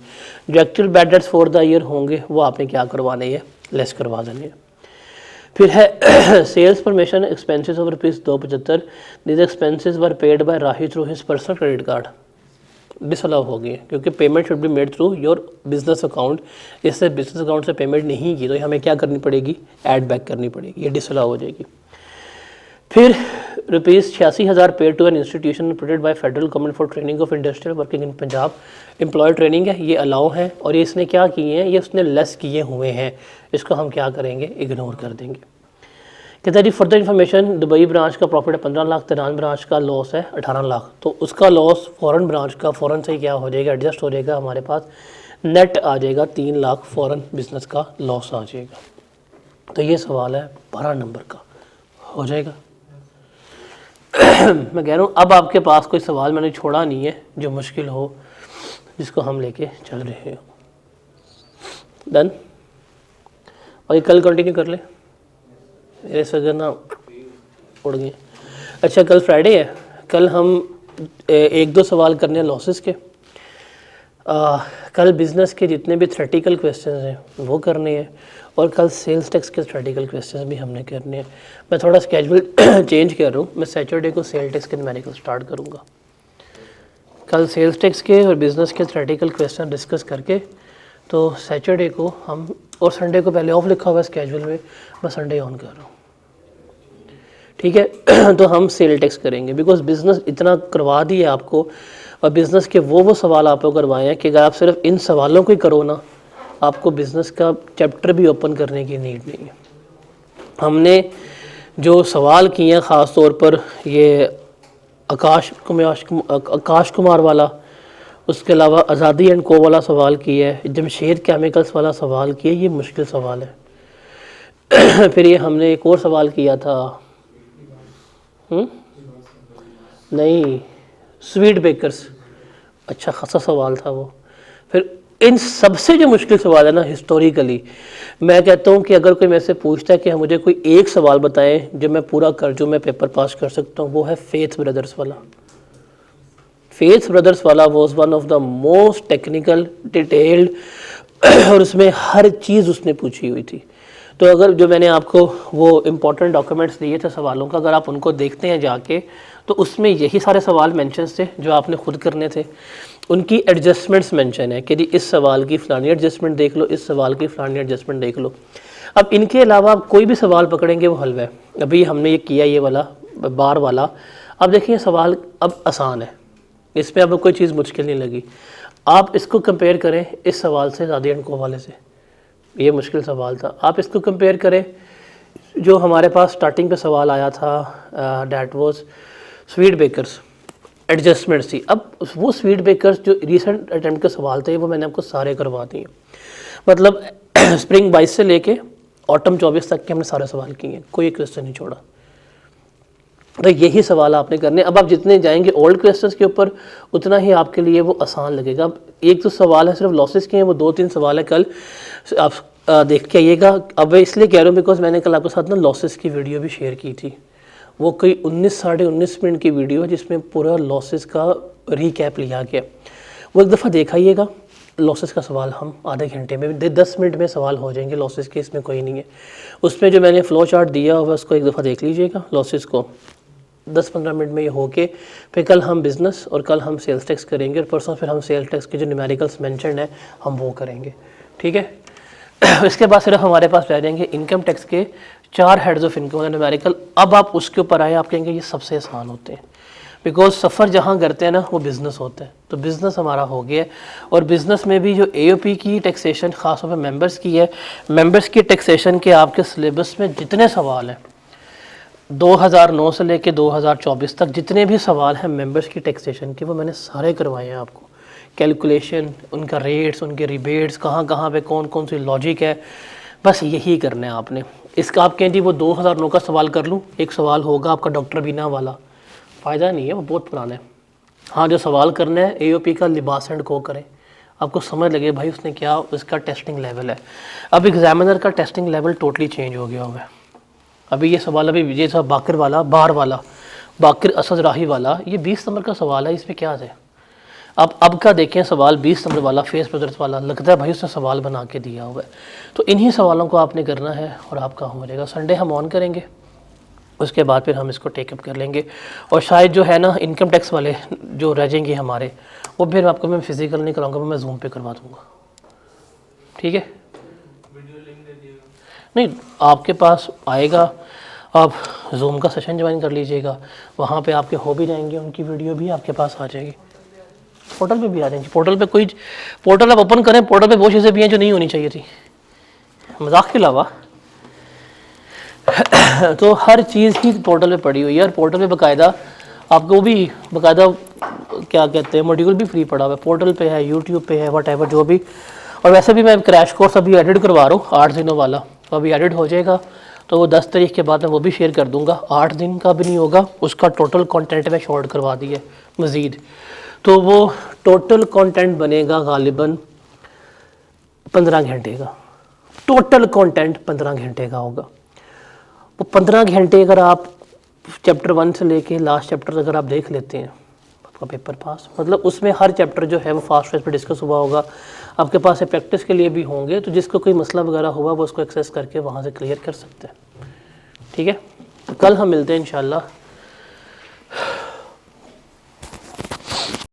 S1: जो actual bad debts for the year होंगे वो आपने क्या करवाने हैं, लेस करवा देने हैं। फिर है sales permission expenses of rupees 275। This expenses were paid by Rahi through his personal credit card, disallow हो गई है क्योंकि payment should be made through your business account. इससे बिजनेस अकाउंट से पेमेंट नहीं की तो हमें क्या करनी पड़ेगी, ऐड बैक करनी पड़ेगी, ये डिसअलाउ हो जाएगी। फिर rupees 86,000 paid to an institution protected by federal government for training of industrial working in Punjab. Employ training है, ये अलाउ है, और ये इसने क्या किए हैं, ये उसने लेस किए हुए हैं, इसको हम क्या करेंगे, इग्नोर कर देंगे। कहते हैं जी फर्दर इन्फॉर्मेशन, दुबई ब्रांच का प्रॉफिट है 15 लाख, तेरान ब्रांच का लॉस है 18 लाख। तो उसका लॉस फॉरेन ब्रांच का फ़ौरन से क्या हो जाएगा, एडजस्ट हो जाएगा, हमारे पास नेट आ जाएगा 3 लाख फॉरेन बिजनेस का लॉस आ जाएगा। तो ये सवाल है 12 नंबर का, हो जाएगा। मैं कह रहा हूँ अब आपके पास कोई सवाल मैंने छोड़ा नहीं है जो मुश्किल हो, जिसको हम लेके चल रहे हो। डन, और ये कल कंटिन्यू कर ले, मेरे से ना उड़ गए। अच्छा कल फ्राइडे है, कल हम 1-2 सवाल करने हैं लॉसेस के। कल बिज़नेस के जितने भी थ्योरेटिकल क्वेश्चंस हैं वो करने हैं, और कल सेल्स टैक्स के थ्योरेटिकल क्वेश्चंस भी हमने करने हैं। मैं थोड़ा स्केड्यूल चेंज कर रहा हूँ, मैं सैटरडे को सेल टैक्स के न्यूमेरिकल स्टार्ट करूँगा। कल सेल्स टैक्स के और बिज़नेस के थ्योरेटिकल क्वेश्चन डिस्कस करके, तो सैटरडे को हम, और संडे को पहले ऑफ लिखा हुआ है स्केड्यूल में, मैं संडे ऑन कर रहा हूँ, ठीक है। तो हम सेल टैक्स करेंगे, बिकॉज बिज़नेस इतना करवा दिया आपको, और बिज़नेस के वो सवाल आपको करवाए हैं कि अगर आप सिर्फ इन सवालों को ही करो ना, आपको बिज़नेस का चैप्टर भी ओपन करने की नीड नहीं है। हमने जो सवाल किए हैं ख़ास तौर पर ये आकाश कुमार वाला, उसके अलावा आज़ादी एंड को वाला सवाल किया है, जमशेद केमिकल्स वाला सवाल किया, ये मुश्किल सवाल है। फिर ये हमने एक और सवाल किया था, नहीं, स्वीट बेकर्स, अच्छा खासा सवाल था वो। फिर इन सबसे जो मुश्किल सवाल है ना हिस्टोरिकली, मैं कहता हूँ कि अगर कोई मेरे से पूछता है कि मुझे कोई एक सवाल बताएं जो मैं पूरा कर, जो मैं पेपर पास कर सकता हूँ, वो है फेथ ब्रदर्स वाला। फेथ ब्रदर्स वाला was one of the most technical detailed, और उसमें हर चीज़ उसने पूछी हुई थी। तो अगर जो मैंने आपको वो इम्पोर्टेंट डॉक्यूमेंट्स दिए थे सवालों का, अगर आप उनको देखते हैं जाके, तो उसमें यही सारे सवाल मेंशन थे जो आपने खुद करने थे। उनकी एडजस्टमेंट्स मेंशन है कि जी इस सवाल की फ़लानी एडजस्टमेंट देख लो, इस सवाल की फ़लानी एडजस्टमेंट देख लो। अब इनके अलावा आप कोई भी सवाल पकड़ेंगे वो हल है। अभी हमने ये किया, ये वाला बार वाला। अब देखिए सवाल अब आसान है, इसमें अब कोई चीज़ मुश्किल नहीं लगी। आप इसको कंपेयर करें इस सवाल से, आज़ादी एंड को वाले से, ये मुश्किल सवाल था। आप इसको कंपेयर करें जो हमारे पास स्टार्टिंग पे सवाल आया था that was sweet bakers adjustments थी। अब वो स्वीट बेकर्स जो रिसेंट अटेम्प्ट के सवाल थे वो मैंने आपको सारे करवा दिए। मतलब स्प्रिंग 22 से लेके ऑटम 24 तक के हमने सारे सवाल किए हैं, कोई क्वेश्चन नहीं छोड़ा। तो यही सवाल आपने करने। अब आप जितने जाएंगे ओल्ड क्वेश्चंस के ऊपर उतना ही आपके लिए वो आसान लगेगा। अब एक तो सवाल है सिर्फ लॉसेस के हैं, वो 2-3 सवाल है, कल आप देख के आइएगा। अब मैं इसलिए कह रहा हूँ बिकॉज मैंने कल आपके साथ ना लॉसेस की वीडियो भी शेयर की थी। वो कोई 19-19.5 मिनट की वीडियो है जिसमें पूरा लॉसेस का रीकैप लिया गया। वो एक दफ़ा देखाइएगा। लॉसेस का सवाल हम आधे घंटे में 10 मिनट में सवाल हो जाएंगे लॉसेस के, इसमें कोई नहीं है। उसमें जो मैंने फ़्लो चार्ट दिया हुआ उसको एक दफ़ा देख लीजिएगा। लॉसेस को 10-15 मिनट में ये होके फिर कल हम बिज़नेस और कल हम सेल्स टैक्स करेंगे और परसों फिर हम सेल्स टैक्स के जो न्यूमेरिकल्स मेंशन है हम वो करेंगे, ठीक है। इसके बाद सिर्फ हमारे पास रह जाएंगे इनकम टैक्स के 4 हेड्स ऑफ इनकम न्यूमेरिकल। अब आप उसके ऊपर आए, आप कहेंगे ये सबसे आसान होते हैं बिकॉज सफ़र जहाँ करते हैं ना वो बिज़नेस होता है। तो बिज़नेस हमारा हो गया है और बिज़नेस में भी जो AOP की टैक्सेशन ख़ासतौर पर मेंबर्स की है, मेंबर्स की टैक्सेशन के आपके सिलेबस में जितने सवाल हैं 2009 से लेके 2024 तक जितने भी सवाल हैं मेंबर्स की टैक्सेशन के वो मैंने सारे करवाए हैं आपको। कैलकुलेशन, उनका रेट्स, उनके रिबेट्स, कहाँ कहाँ पे कौन कौन सी लॉजिक है, बस यही करना है आपने। इसका आप कहें जी वो 2009 का सवाल कर लूँ, एक सवाल होगा आपका डॉक्टर बीना वाला, फ़ायदा नहीं है, वो बहुत पुराना है। हाँ, जो सवाल करना है AOP का लिबास एंड को करें, आपको समझ लगे भाई उसने क्या, उसका टेस्टिंग लेवल है। अब एग्जामिनर का टेस्टिंग लेवल टोटली चेंज हो गया हुआ है। अभी ये सवाल, अभी विजय साहब बाकर वाला, बार वाला, बाकर असद राही वाला, ये 20 नंबर का सवाल है, इसमें क्या है। अब का देखें सवाल 20 नंबर वाला, फेस ब्रदर्स वाला, लगता है भाई उसने सवाल बना के दिया हुआ है। तो इन्हीं सवालों को आपने करना है और आपका हो जाएगा। संडे हम ऑन करेंगे, उसके बाद फिर हम इसको टेकअप कर लेंगे। और शायद जो है ना इनकम टैक्स वाले जो रह जाएंगे हमारे, वो फिर आपको मैं फिजिकल नहीं कराऊंगा, मैं जूम पे करवा दूँगा, ठीक है। नहीं, आपके पास आएगा, आप जूम का सेशन ज्वाइन कर लीजिएगा, वहाँ पे आपके हो भी जाएंगे, उनकी वीडियो भी आपके पास आ जाएगी, पोर्टल पे भी आ जाएंगी। पोर्टल पे कोई, पोर्टल आप ओपन करें, पोर्टल पे वो चीज़ें भी हैं जो नहीं होनी चाहिए थी, मजाक के अलावा। तो हर चीज़ ही पोर्टल पे पड़ी हुई है और पोर्टल पे बाकायदा आपको भी बाकायदा क्या कहते हैं मॉड्यूल भी फ्री पड़ा हुआ है, पोर्टल पे है, यूट्यूब पे है, वट एवर जो भी। और वैसे भी मैं क्रैश कोर्स अभी एडिट करवा रहा हूँ 8 दिनों वाला, तो अभी एडिट हो जाएगा, तो वो 10 तारीख के बाद मैं वो भी शेयर कर दूंगा। 8 दिन का भी नहीं होगा, उसका टोटल कंटेंट में शॉर्ट करवा दिया मज़ीद। तो वो टोटल कंटेंट बनेगा गालिबन 15 घंटे का, टोटल कंटेंट 15 घंटे का होगा। वो 15 घंटे अगर आप चैप्टर 1 से लेके लास्ट चैप्टर अगर आप देख लेते हैं, आपका पेपर पास। मतलब उसमें हर चैप्टर जो है वो फास्ट फेज पे डिस्कस हुआ होगा, आपके पास प्रैक्टिस के लिए भी होंगे, तो जिसको कोई मसला वगैरह हुआ वो उसको एक्सेस करके वहाँ से क्लियर कर सकते हैं, ठीक है। तो कल हम मिलते हैं इंशाल्लाह